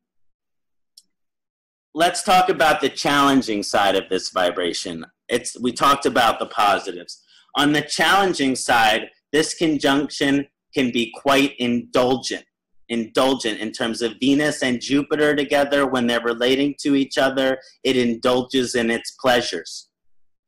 let's talk about the challenging side of this vibration. We talked about the positives. On the challenging side, this conjunction can be quite indulgent in terms of Venus and Jupiter together. When they're relating to each other, it indulges in its pleasures.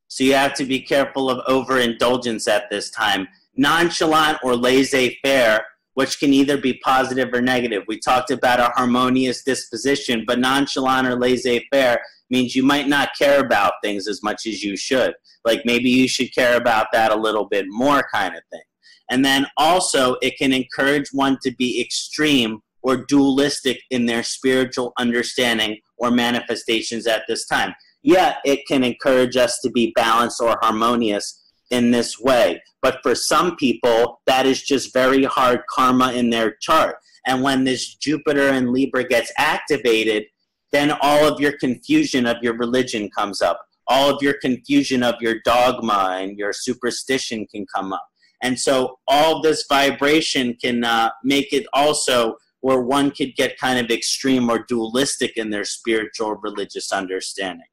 So you have to be careful of overindulgence at this time. Nonchalant or laissez-faire, which can either be positive or negative. We talked about a harmonious disposition, but nonchalant or laissez-faire means you might not care about things as much as you should. Like maybe you should care about that a little bit more kind of thing. And then also it can encourage one to be extreme or dualistic in their spiritual understanding or manifestations at this time. Yeah, it can encourage us to be balanced or harmonious in this way. But for some people, that is just very hard karma in their chart. And when this Jupiter in Libra gets activated, then all of your confusion of your religion comes up. All of your confusion of your dogma and your superstition can come up. And so all this vibration can make it also where one could get kind of extreme or dualistic in their spiritual or religious understanding.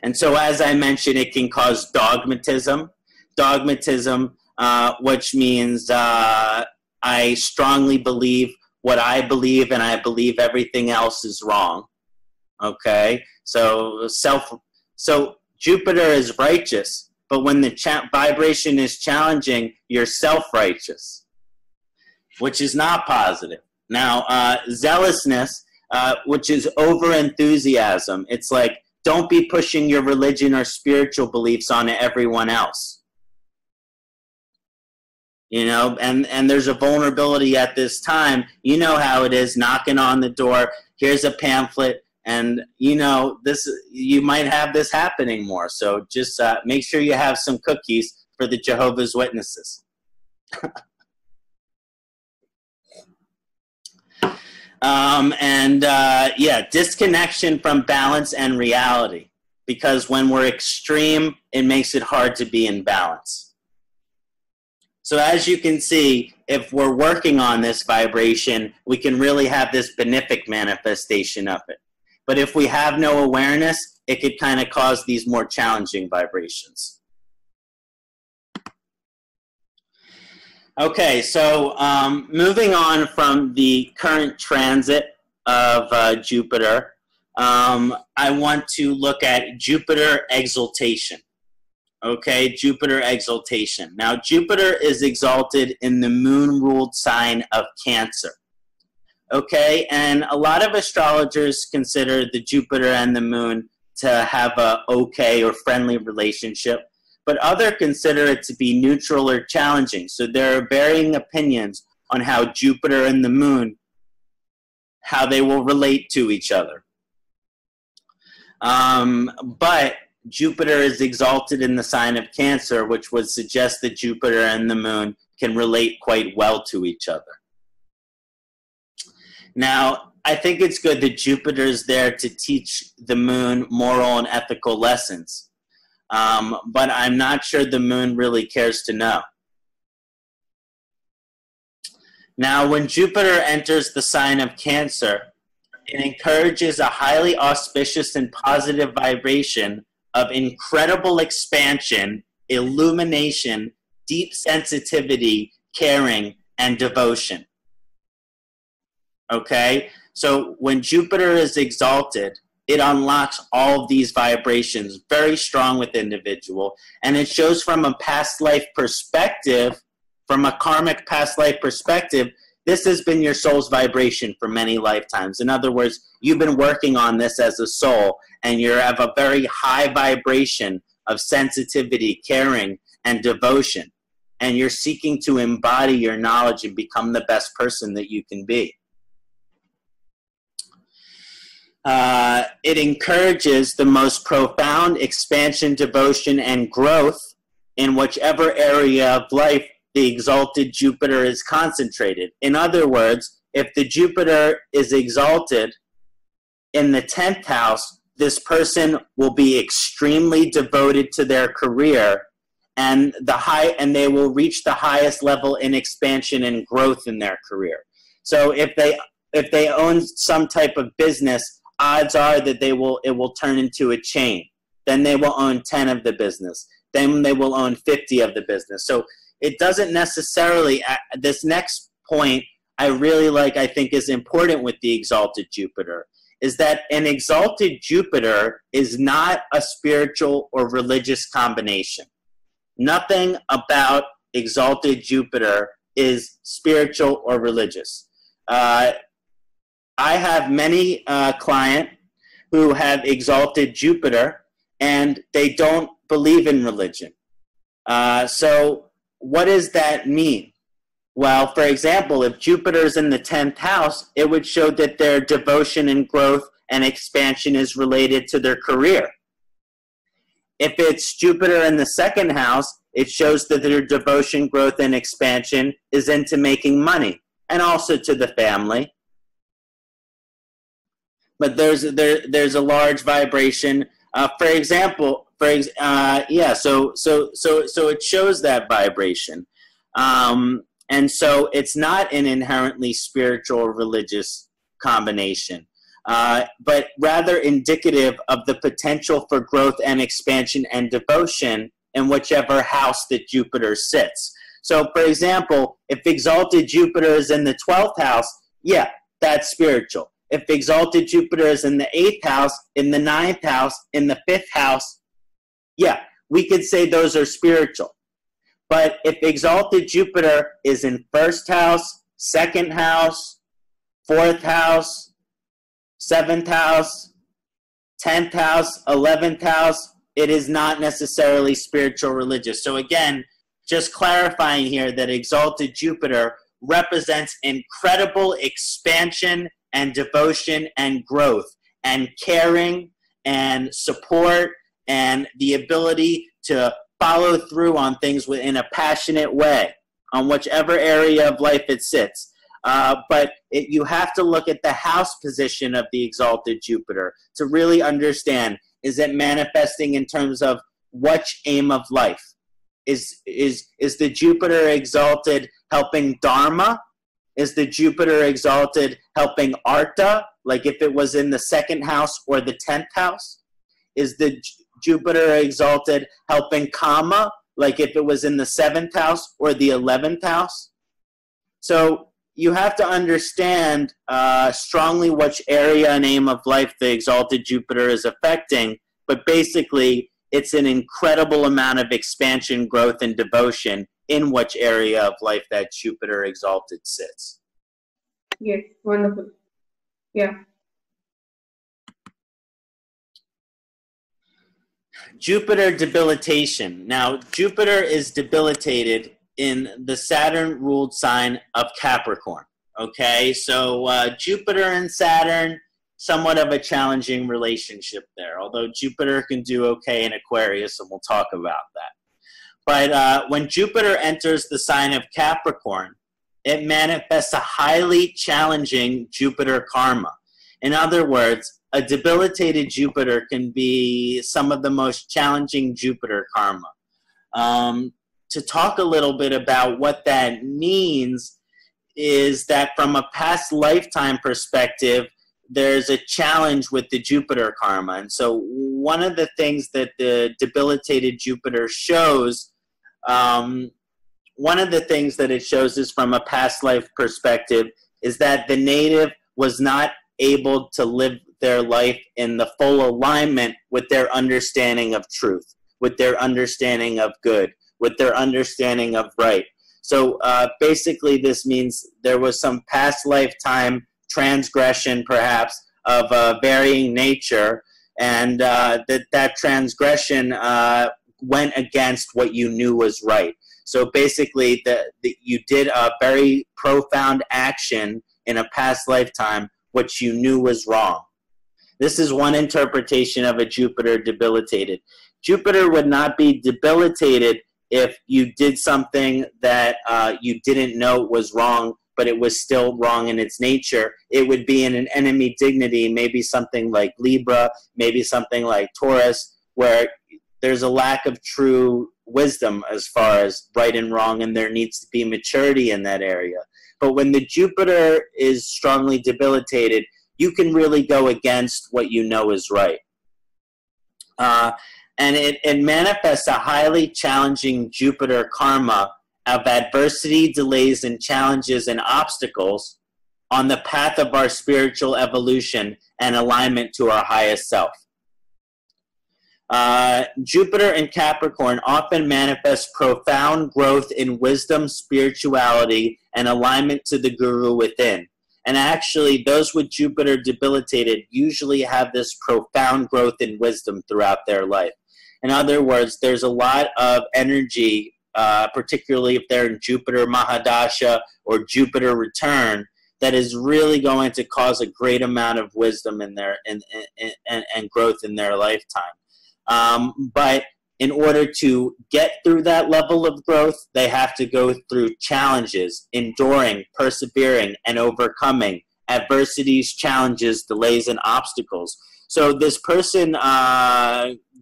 And so as I mentioned, it can cause dogmatism. Dogmatism, which means I strongly believe what I believe and I believe everything else is wrong. Okay? So Jupiter is righteous, but when the vibration is challenging, you're self-righteous, which is not positive. Now, zealousness, which is over-enthusiasm. It's like, don't be pushing your religion or spiritual beliefs onto everyone else. You know, and there's a vulnerability at this time. You know how it is, knocking on the door, here's a pamphlet, and you know, you might have this happening more. So just make sure you have some cookies for the Jehovah's Witnesses. Yeah, disconnection from balance and reality. Because when we're extreme, it makes it hard to be in balance. So as you can see, if we're working on this vibration, we can really have this benefic manifestation of it. But if we have no awareness, it could kind of cause these more challenging vibrations. Okay, so moving on from the current transit of Jupiter, I want to look at Jupiter exaltation. Okay, Jupiter exaltation. Now, Jupiter is exalted in the moon-ruled sign of Cancer. Okay, and a lot of astrologers consider the Jupiter and the moon to have a okay or friendly relationship, but others consider it to be neutral or challenging. So there are varying opinions on how Jupiter and the moon, how they will relate to each other. But Jupiter is exalted in the sign of Cancer, which would suggest that Jupiter and the moon can relate quite well to each other. Now, I think it's good that Jupiter is there to teach the moon moral and ethical lessons. But I'm not sure the moon really cares to know. Now, when Jupiter enters the sign of Cancer, it encourages a highly auspicious and positive vibration of incredible expansion, illumination, deep sensitivity, caring, and devotion. Okay? So when Jupiter is exalted, it unlocks all of these vibrations, very strong with the individual, and it shows from a past life perspective, from a karmic past life perspective, this has been your soul's vibration for many lifetimes. In other words, you've been working on this as a soul, and you have a very high vibration of sensitivity, caring, and devotion, and you're seeking to embody your knowledge and become the best person that you can be. It encourages the most profound expansion, devotion, and growth in whichever area of life the exalted Jupiter is concentrated. In other words, if the Jupiter is exalted in the 10th house, this person will be extremely devoted to their career, and they will reach the highest level in expansion and growth in their career. So if they own some type of business, odds are that it will turn into a chain. Then they will own 10 of the business. Then they will own 50 of the business. So it doesn't necessarily, this next point I really like, I think is important with the exalted Jupiter, is that an exalted Jupiter is not a spiritual or religious combination. Nothing about exalted Jupiter is spiritual or religious. I have many clients who have exalted Jupiter, and they don't believe in religion. So what does that mean? Well, for example, if Jupiter is in the 10th house, it would show that their devotion and growth and expansion is related to their career. If it's Jupiter in the 2nd house, it shows that their devotion, growth, and expansion is into making money and also to the family. But there's a large vibration. For example, so it shows that vibration, and so it's not an inherently spiritual or religious combination, but rather indicative of the potential for growth and expansion and devotion in whichever house that Jupiter sits. So, for example, if exalted Jupiter is in the 12th house, yeah, that's spiritual. If exalted Jupiter is in the 8th house, in the 9th house, in the 5th house, yeah, we could say those are spiritual. But if exalted Jupiter is in 1st house, 2nd house, 4th house, 7th house, 10th house, 11th house, it is not necessarily spiritual or religious. So again, just clarifying here that exalted Jupiter represents incredible expansion and devotion and growth and caring and support and the ability to follow through on things in a passionate way on whichever area of life it sits. But you have to look at the house position of the exalted Jupiter to really understand, is it manifesting in terms of which aim of life? Is the Jupiter exalted helping Dharma? Is the Jupiter exalted helping Artha, like if it was in the 2nd house or the 10th house? Is the Jupiter exalted helping Kama, like if it was in the 7th house or the 11th house? So you have to understand strongly which area and aim of life the exalted Jupiter is affecting, but basically it's an incredible amount of expansion, growth, and devotion in which area of life that Jupiter exalted sits.
Yes, wonderful. Yeah.
Jupiter debilitation. Now, Jupiter is debilitated in the Saturn-ruled sign of Capricorn. Okay, so Jupiter and Saturn, somewhat of a challenging relationship there, although Jupiter can do okay in Aquarius, and we'll talk about that. But when Jupiter enters the sign of Capricorn, it manifests a highly challenging Jupiter karma. In other words, a debilitated Jupiter can be some of the most challenging Jupiter karma. To talk a little bit about what that means is that from a past lifetime perspective, there's a challenge with the Jupiter karma. And so one of the things that the debilitated Jupiter shows, one of the things that it shows is from a past life perspective is that the native was not able to live their life in the full alignment with their understanding of truth, with their understanding of good, with their understanding of right. So basically this means there was some past lifetime transgression perhaps of varying nature, and that transgression went against what you knew was right. So basically you did a very profound action in a past lifetime which you knew was wrong. This is one interpretation of a Jupiter debilitated. Jupiter would not be debilitated if you did something that you didn't know was wrong, but it was still wrong in its nature. It would be in an enemy dignity, maybe something like Libra, maybe something like Taurus, where there's a lack of true wisdom as far as right and wrong, and there needs to be maturity in that area. But when the Jupiter is strongly debilitated, you can really go against what you know is right. And it manifests a highly challenging Jupiter karma of adversity, delays, and challenges and obstacles on the path of our spiritual evolution and alignment to our highest self. Jupiter in Capricorn often manifests profound growth in wisdom, spirituality, and alignment to the guru within. And actually, those with Jupiter debilitated usually have this profound growth in wisdom throughout their life. In other words, there's a lot of energy, particularly if they're in Jupiter Mahadasha or Jupiter return, that is really going to cause a great amount of wisdom in their and growth in their lifetime. But in order to get through that level of growth, they have to go through challenges, enduring, persevering, and overcoming adversities, challenges, delays, and obstacles. So this person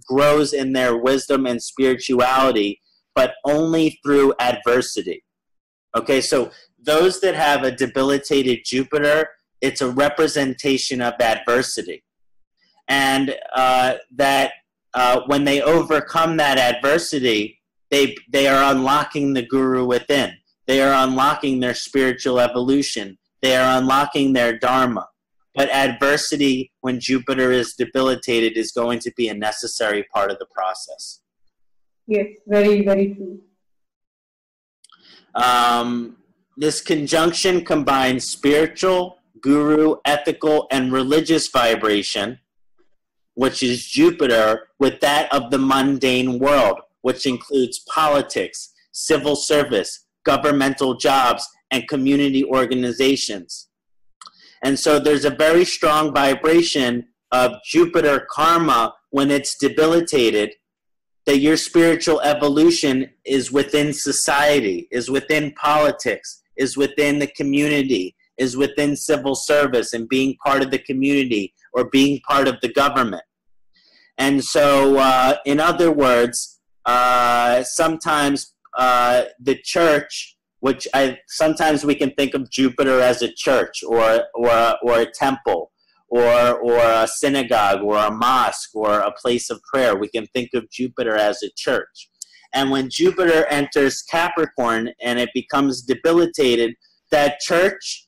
grows in their wisdom and spirituality, but only through adversity. Okay, so those that have a debilitated Jupiter, it's a representation of adversity. And when they overcome that adversity, they are unlocking the guru within. They are unlocking their spiritual evolution. They are unlocking their dharma. But adversity, when Jupiter is debilitated, is going to be a necessary part of the process.
Yes, very, very true.
This conjunction combines spiritual, guru, ethical, and religious vibration, which is Jupiter, with that of the mundane world, which includes politics, civil service, governmental jobs, and community organizations. And so there's a very strong vibration of Jupiter karma when it's debilitated, that your spiritual evolution is within society, is within politics, is within the community, is within civil service and being part of the community or being part of the government. And so, in other words, sometimes the church, which sometimes we can think of Jupiter as a church or a temple or a synagogue or a mosque or a place of prayer. We can think of Jupiter as a church. And when Jupiter enters Capricorn and it becomes debilitated, that church,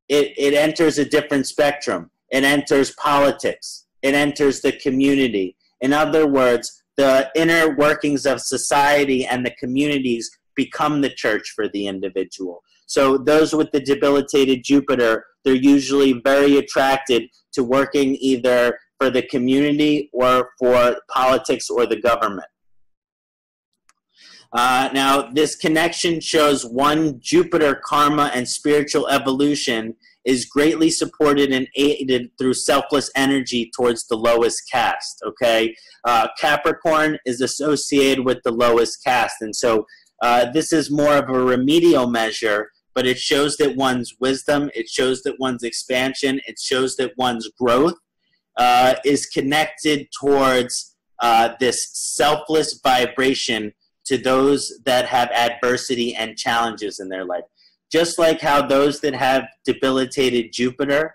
it enters a different spectrum. It enters politics. It enters the community. In other words, the inner workings of society and the communities become the church for the individual. So those with the debilitated Jupiter, they're usually very attracted to working either for the community or for politics or the government. Now, this connection shows one, Jupiter karma and spiritual evolution is greatly supported and aided through selfless energy towards the lowest caste, okay? Capricorn is associated with the lowest caste, and so this is more of a remedial measure but it shows that one's wisdom, it shows that one's expansion, it shows that one's growth is connected towards this selfless vibration to those that have adversity and challenges in their life. Just like how those that have debilitated Jupiter,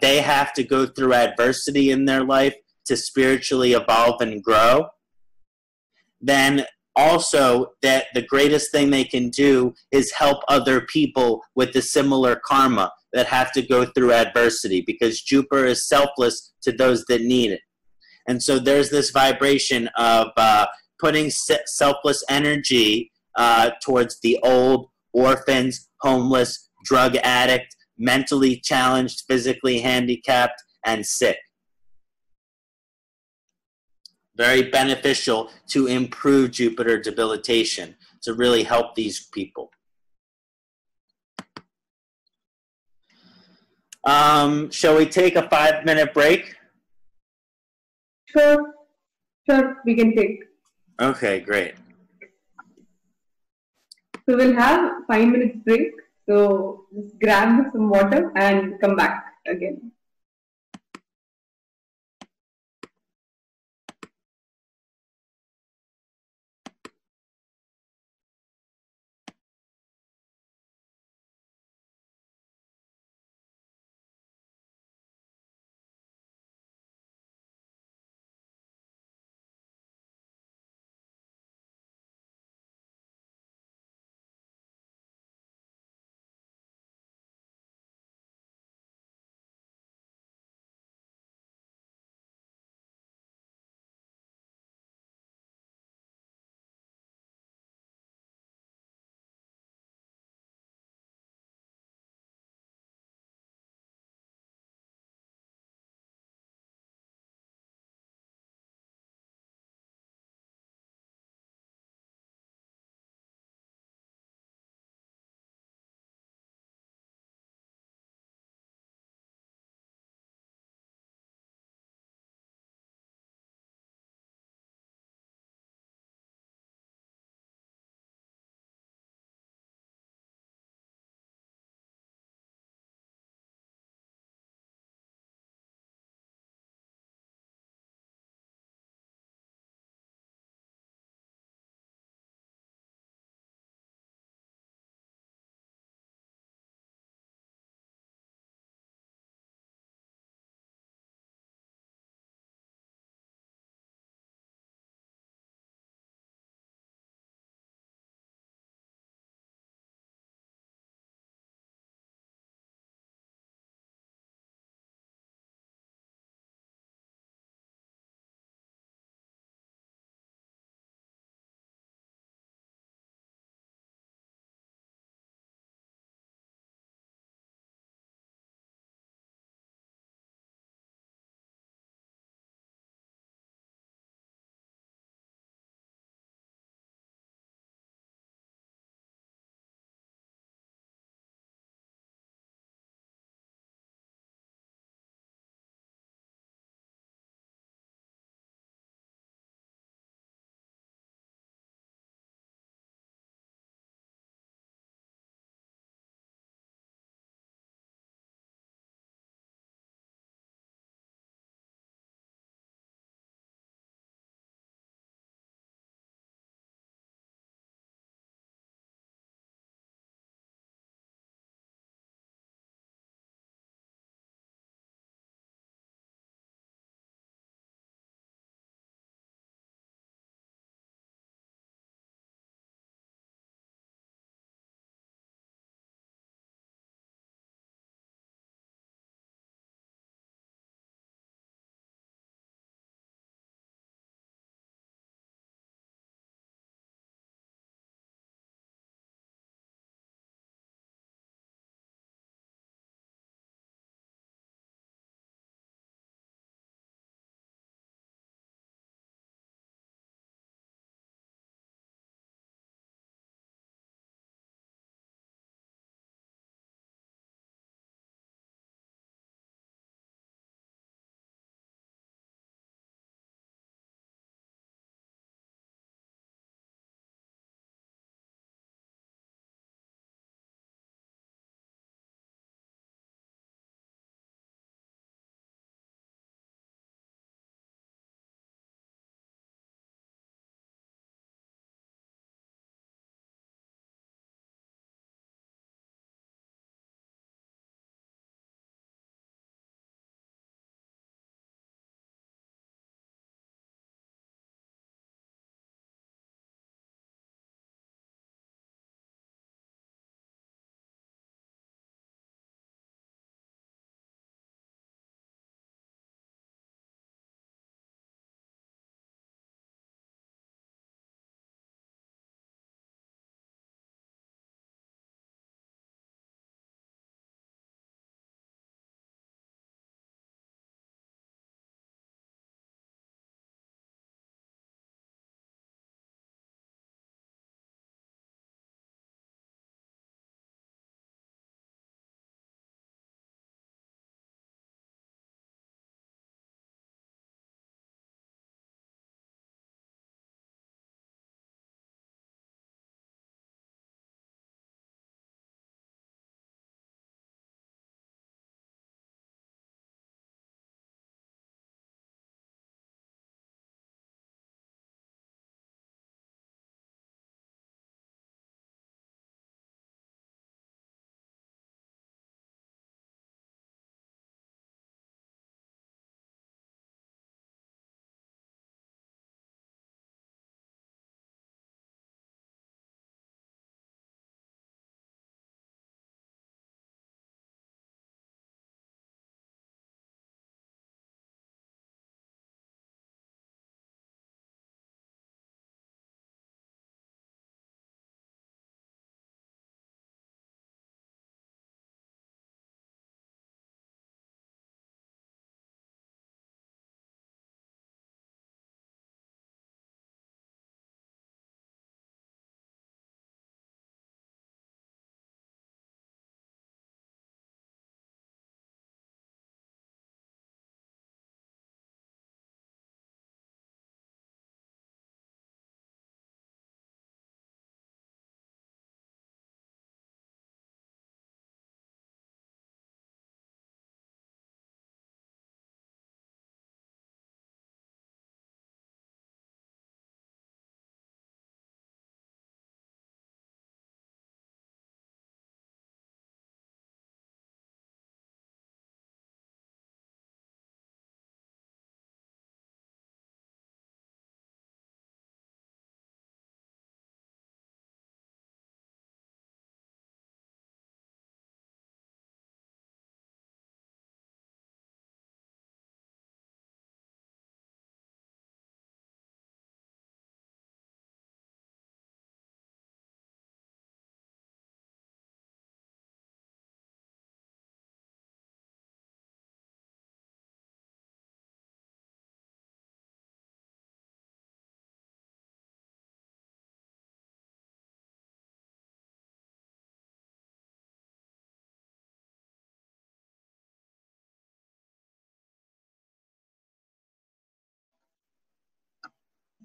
they have to go through adversity in their life to spiritually evolve and grow, then also that the greatest thing they can do is help other people with the similar karma that have to go through adversity, because Jupiter is selfless to those that need it. And so there's this vibration of putting selfless energy towards the old, orphans, homeless, drug addict, mentally challenged, physically handicapped, and sick. Very beneficial to improve Jupiter debilitation, to really help these people. Shall we take a 5-minute break?
Sure, we can take.
Okay, great.
So we'll have 5 minutes break. So just grab some water and come back again.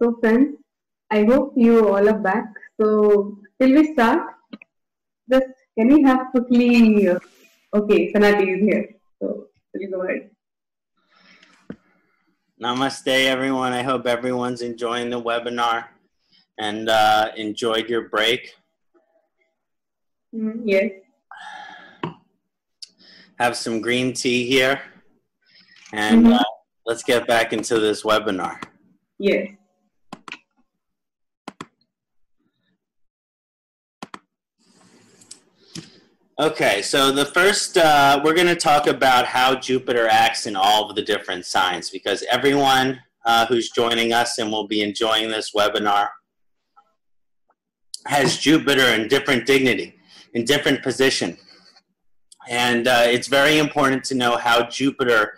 So friends, I hope you all are back. So till we start, just can we have quickly, okay, Ksanāti is here. So please go ahead.
Namaste, everyone. I hope everyone's enjoying the webinar and enjoyed your break.
Yes.
Have some green tea here, and let's get back into this webinar.
Yes.
Okay, so the first, we're going to talk about how Jupiter acts in all of the different signs, because everyone who's joining us and will be enjoying this webinar has Jupiter in different dignity, in different position. And it's very important to know how Jupiter,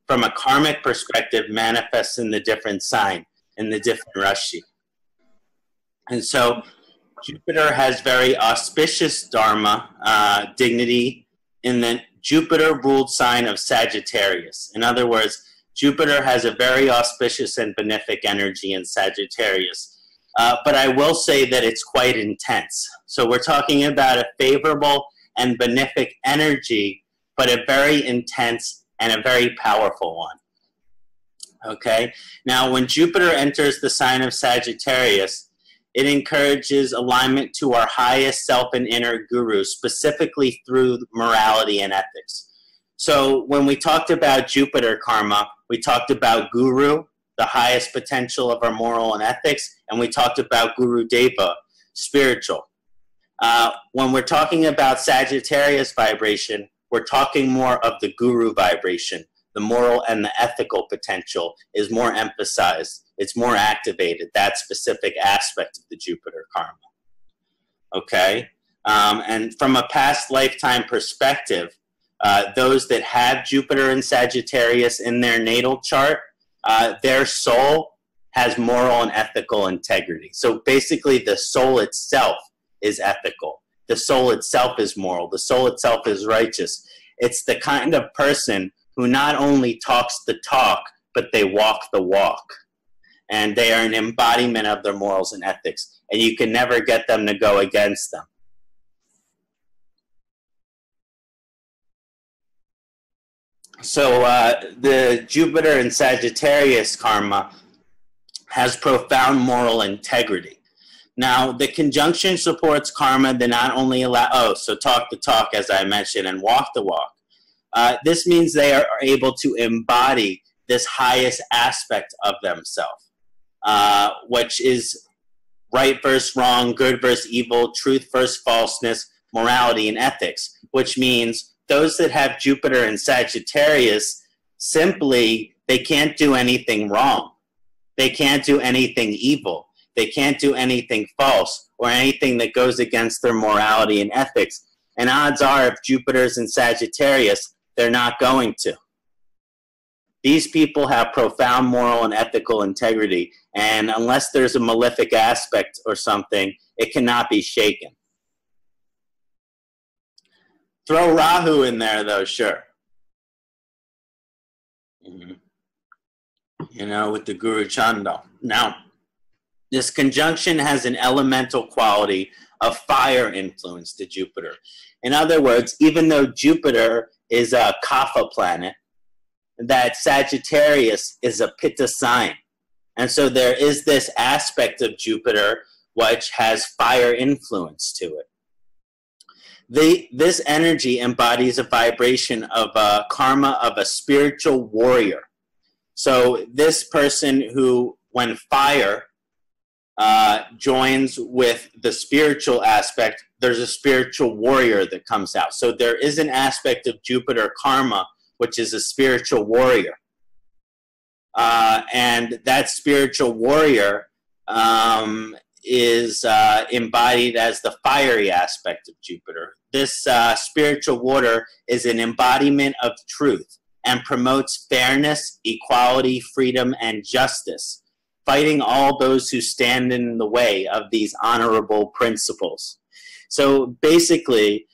from a karmic perspective, manifests in the different sign, in the different Rishi. And so Jupiter has very auspicious Dharma, dignity, in the Jupiter-ruled sign of Sagittarius. In other words, Jupiter has a very auspicious and benefic energy in Sagittarius. But I will say that it's quite intense. So we're talking about a favorable and benefic energy, but a very intense and a very powerful one. Okay? Now, when Jupiter enters the sign of Sagittarius, it encourages alignment to our highest self and inner guru, specifically through morality and ethics. So when we talked about Jupiter karma, we talked about guru, the highest potential of our moral and ethics, and we talked about Guru Deva, spiritual. When we're talking about Sagittarius vibration, we're talking more of the guru vibration. The moral and the ethical potential is more emphasized. It's more activated, that specific aspect of the Jupiter karma. Okay? And from a past lifetime perspective, those that have Jupiter and Sagittarius in their natal chart, their soul has moral and ethical integrity. So basically the soul itself is ethical. The soul itself is moral. The soul itself is righteous. It's the kind of person who not only talks the talk, but they walk the walk. And they are an embodiment of their morals and ethics. And you can never get them to go against them. So the Jupiter and Sagittarius karma has profound moral integrity. Now, the conjunction supports karma that not only allow, so talk the talk, as I mentioned, and walk the walk. This means they are able to embody this highest aspect of themselves, which is right versus wrong, good versus evil, truth versus falseness, morality and ethics, which means those that have Jupiter and Sagittarius, simply, they can't do anything wrong. They can't do anything evil. They can't do anything false or anything that goes against their morality and ethics. And odds are, if Jupiter's in Sagittarius, they're not going to. These people have profound moral and ethical integrity, and unless there's a malefic aspect or something, it cannot be shaken. Throw Rahu in there, though, sure. You know, with the Guru Chanda. Now, this conjunction has an elemental quality of fire influence to Jupiter. In other words, even though Jupiter is a Kapha planet, that Sagittarius is a Pitta sign. And so there is this aspect of Jupiter which has fire influence to it. This energy embodies a vibration of a karma of a spiritual warrior. So this person who, when fire joins with the spiritual aspect, there's a spiritual warrior that comes out. So there is an aspect of Jupiter karma which is a spiritual warrior. And that spiritual warrior is embodied as the fiery aspect of Jupiter. This spiritual warrior is an embodiment of truth and promotes fairness, equality, freedom, and justice, fighting all those who stand in the way of these honorable principles. So basically,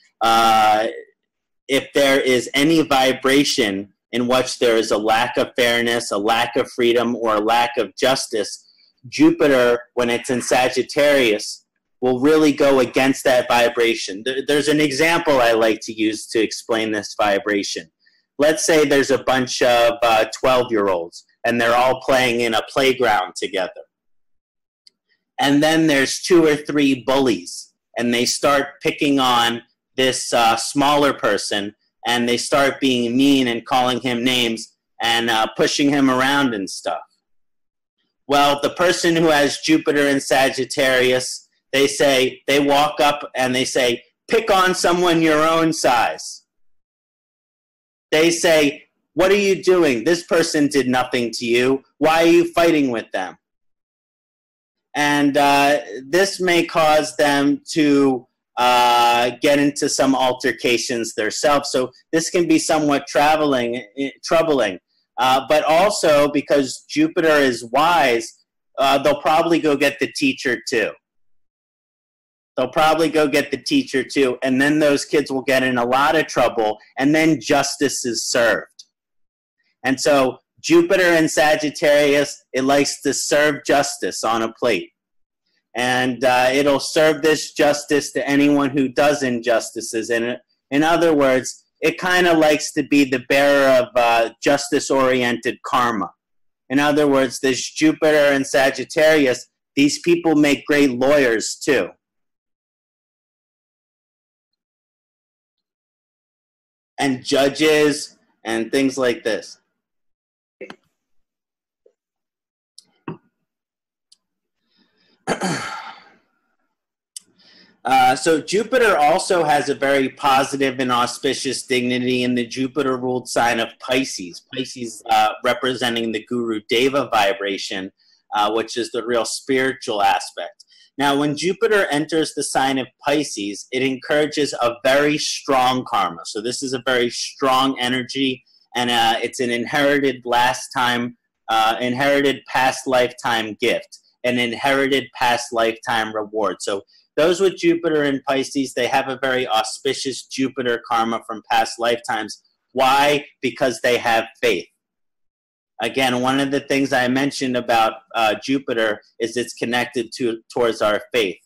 if there is any vibration in which there is a lack of fairness, a lack of freedom, or a lack of justice, Jupiter, when it's in Sagittarius, will really go against that vibration. There's an example I like to use to explain this vibration. Let's say there's a bunch of 12-year-olds, and they're all playing in a playground together. And then there's 2 or 3 bullies, and they start picking on this smaller person, and they start being mean and calling him names and pushing him around and stuff. Well, the person who has Jupiter in Sagittarius, they walk up and they say, pick on someone your own size. They say, what are you doing? This person did nothing to you. Why are you fighting with them? And this may cause them to get into some altercations themselves. So this can be somewhat troubling. But also, because Jupiter is wise, they'll probably go get the teacher too. They'll probably go get the teacher too, and then those kids will get in a lot of trouble, and then justice is served. And so Jupiter in Sagittarius, it likes to serve justice on a plate. And it'll serve this justice to anyone who does injustices. And in other words, it kind of likes to be the bearer of justice-oriented karma. In other words, this Jupiter in Sagittarius, these people make great lawyers too. And judges and things like this. So Jupiter also has a very positive and auspicious dignity in the Jupiter-ruled sign of Pisces. Pisces representing the Guru Deva vibration, which is the real spiritual aspect. Now, when Jupiter enters the sign of Pisces, it encourages a very strong karma. So this is a very strong energy, and it's an inherited inherited past lifetime gift, an inherited past lifetime reward. So those with Jupiter in Pisces, they have a very auspicious Jupiter karma from past lifetimes. Why? Because they have faith. Again, one of the things I mentioned about Jupiter is it's connected towards our faith.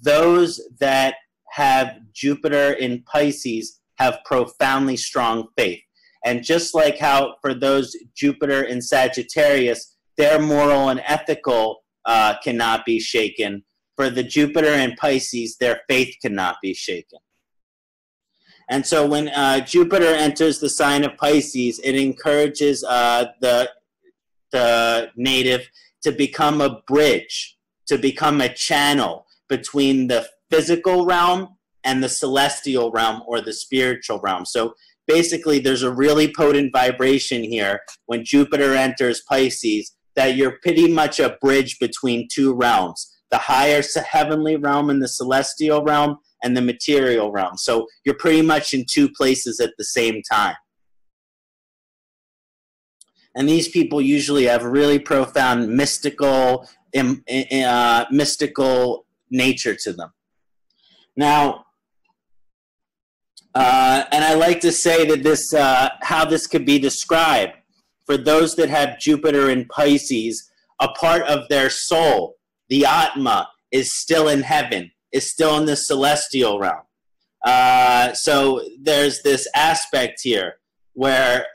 Those that have Jupiter in Pisces have profoundly strong faith. And just like how for those Jupiter in Sagittarius, their moral and ethical cannot be shaken, for the Jupiter in Pisces, their faith cannot be shaken. And so when Jupiter enters the sign of Pisces, it encourages the native to become a bridge, to become a channel between the physical realm and the celestial realm or the spiritual realm. So basically, there's a really potent vibration here when Jupiter enters Pisces that you're pretty much a bridge between 2 realms, the higher heavenly realm and the celestial realm, and the material realm. So you're pretty much in 2 places at the same time. And these people usually have really profound mystical nature to them. Now, and I like to say that this, how this could be described. For those that have Jupiter in Pisces, a part of their soul, the Atma, is still in heaven, is still in the celestial realm. So there's this aspect here where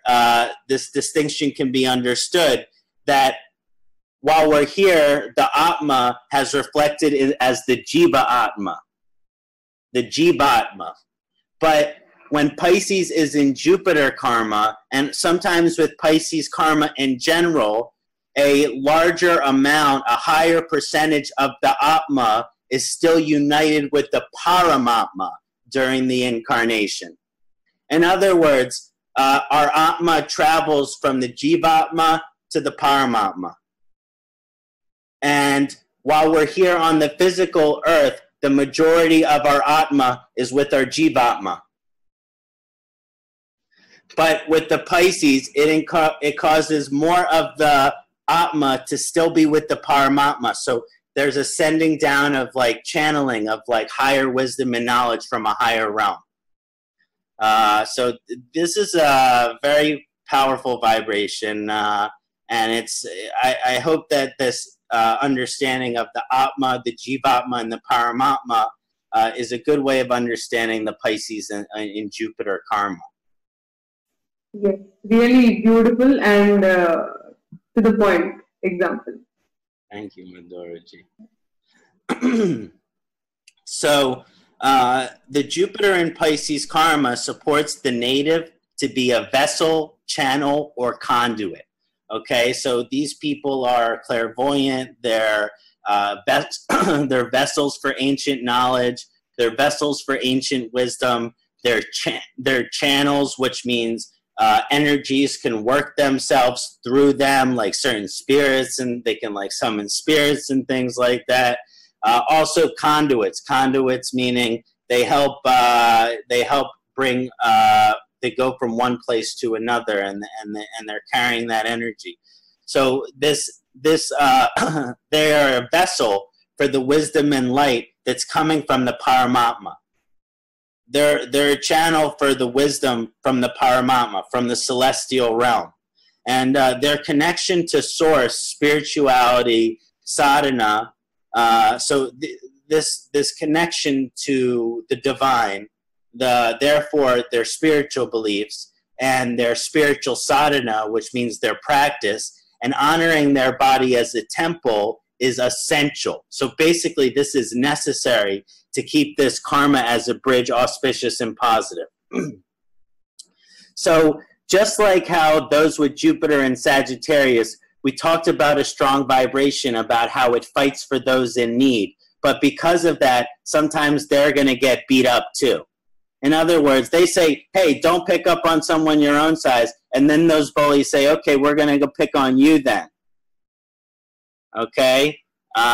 this distinction can be understood that while we're here, the Atma has reflected it as the Jiva Atma, the Jivatma. But when Pisces is in Jupiter karma, and sometimes with Pisces karma in general, a larger amount, a higher percentage of the Atma is still united with the Paramatma during the incarnation. In other words, our Atma travels from the Jivatma to the Paramatma. And while we're here on the physical earth, the majority of our Atma is with our Jivatma. But with the Pisces, it causes more of the Atma to still be with the Paramatma. So there's a sending down of like channeling of like higher wisdom and knowledge from a higher realm. So this is a very powerful vibration, and I hope that this understanding of the Atma, the Jivatma, and the Paramatma is a good way of understanding the Pisces in Jupiter karma.
Yes, really beautiful and to the point example.
Thank you, Madhuraji. So, the Jupiter in Pisces karma supports the native to be a vessel, channel, or conduit. Okay, so these people are clairvoyant, they're vessels for ancient knowledge, they're vessels for ancient wisdom, they're channels, which means energies can work themselves through them, like certain spirits, and they can like summon spirits and things like that. Also conduits meaning they help bring they go from one place to another, and they're carrying that energy. So they are a vessel for the wisdom and light that's coming from the Paramatma. They're a channel for the wisdom from the Paramatma, from the celestial realm. And their connection to source, spirituality, sadhana, this connection to the divine, therefore their spiritual beliefs and their spiritual sadhana, which means their practice, and honoring their body as a temple is essential. So basically this is necessary to keep this karma as a bridge auspicious and positive. So just like how those with Jupiter and Sagittarius, we talked about a strong vibration, about how it fights for those in need. But because of that, sometimes they're going to get beat up too. In other words, they say, hey, don't pick up on someone your own size. And then those bullies say, okay, we're going to go pick on you then. Okay?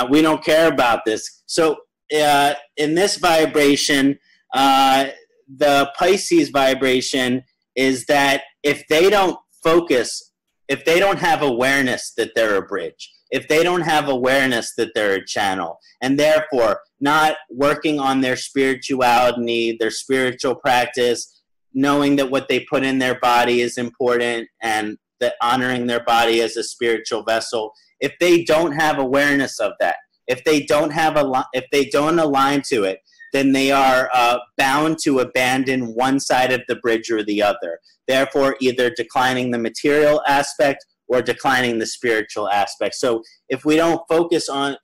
We don't care about this. So in this vibration, the Pisces vibration is that if they don't focus, if they don't have awareness that they're a bridge, if they don't have awareness that they're a channel, and therefore not working on their spirituality, their spiritual practice, knowing that what they put in their body is important, and that honoring their body as a spiritual vessel, if they don't have awareness of that, if they don't align to it, then they are bound to abandon one side of the bridge or the other. Therefore, either declining the material aspect or declining the spiritual aspect. So if they don't focus on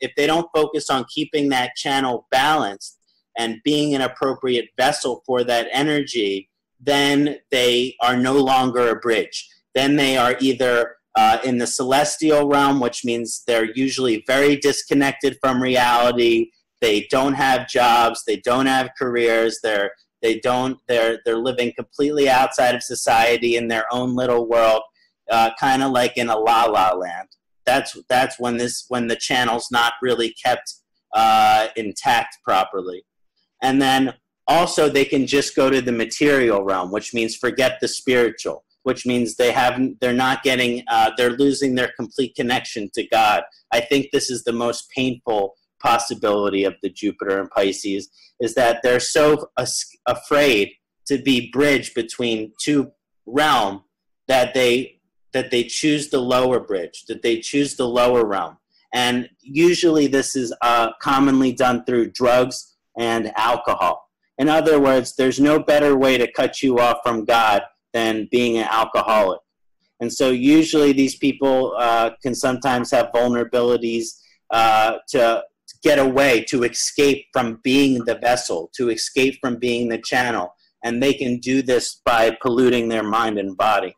keeping that channel balanced and being an appropriate vessel for that energy, then they are no longer a bridge. Then they are either in the celestial realm, which means they're usually very disconnected from reality. They don't have jobs. They don't have careers. They're living completely outside of society in their own little world, kind of like in a la-la land. That's when the channel's not really kept intact properly. And then also they can just go to the material realm, which means forget the spiritual, which means they're losing their complete connection to God. I think this is the most painful possibility of the Jupiter and Pisces, is that they're so afraid to be bridged between two realms that they choose the lower bridge, that they choose the lower realm. And usually this is commonly done through drugs and alcohol. In other words, there's no better way to cut you off from God than being an alcoholic. And so usually these people can sometimes have vulnerabilities to get away, to escape from being the vessel, to escape from being the channel. And they can do this by polluting their mind and body.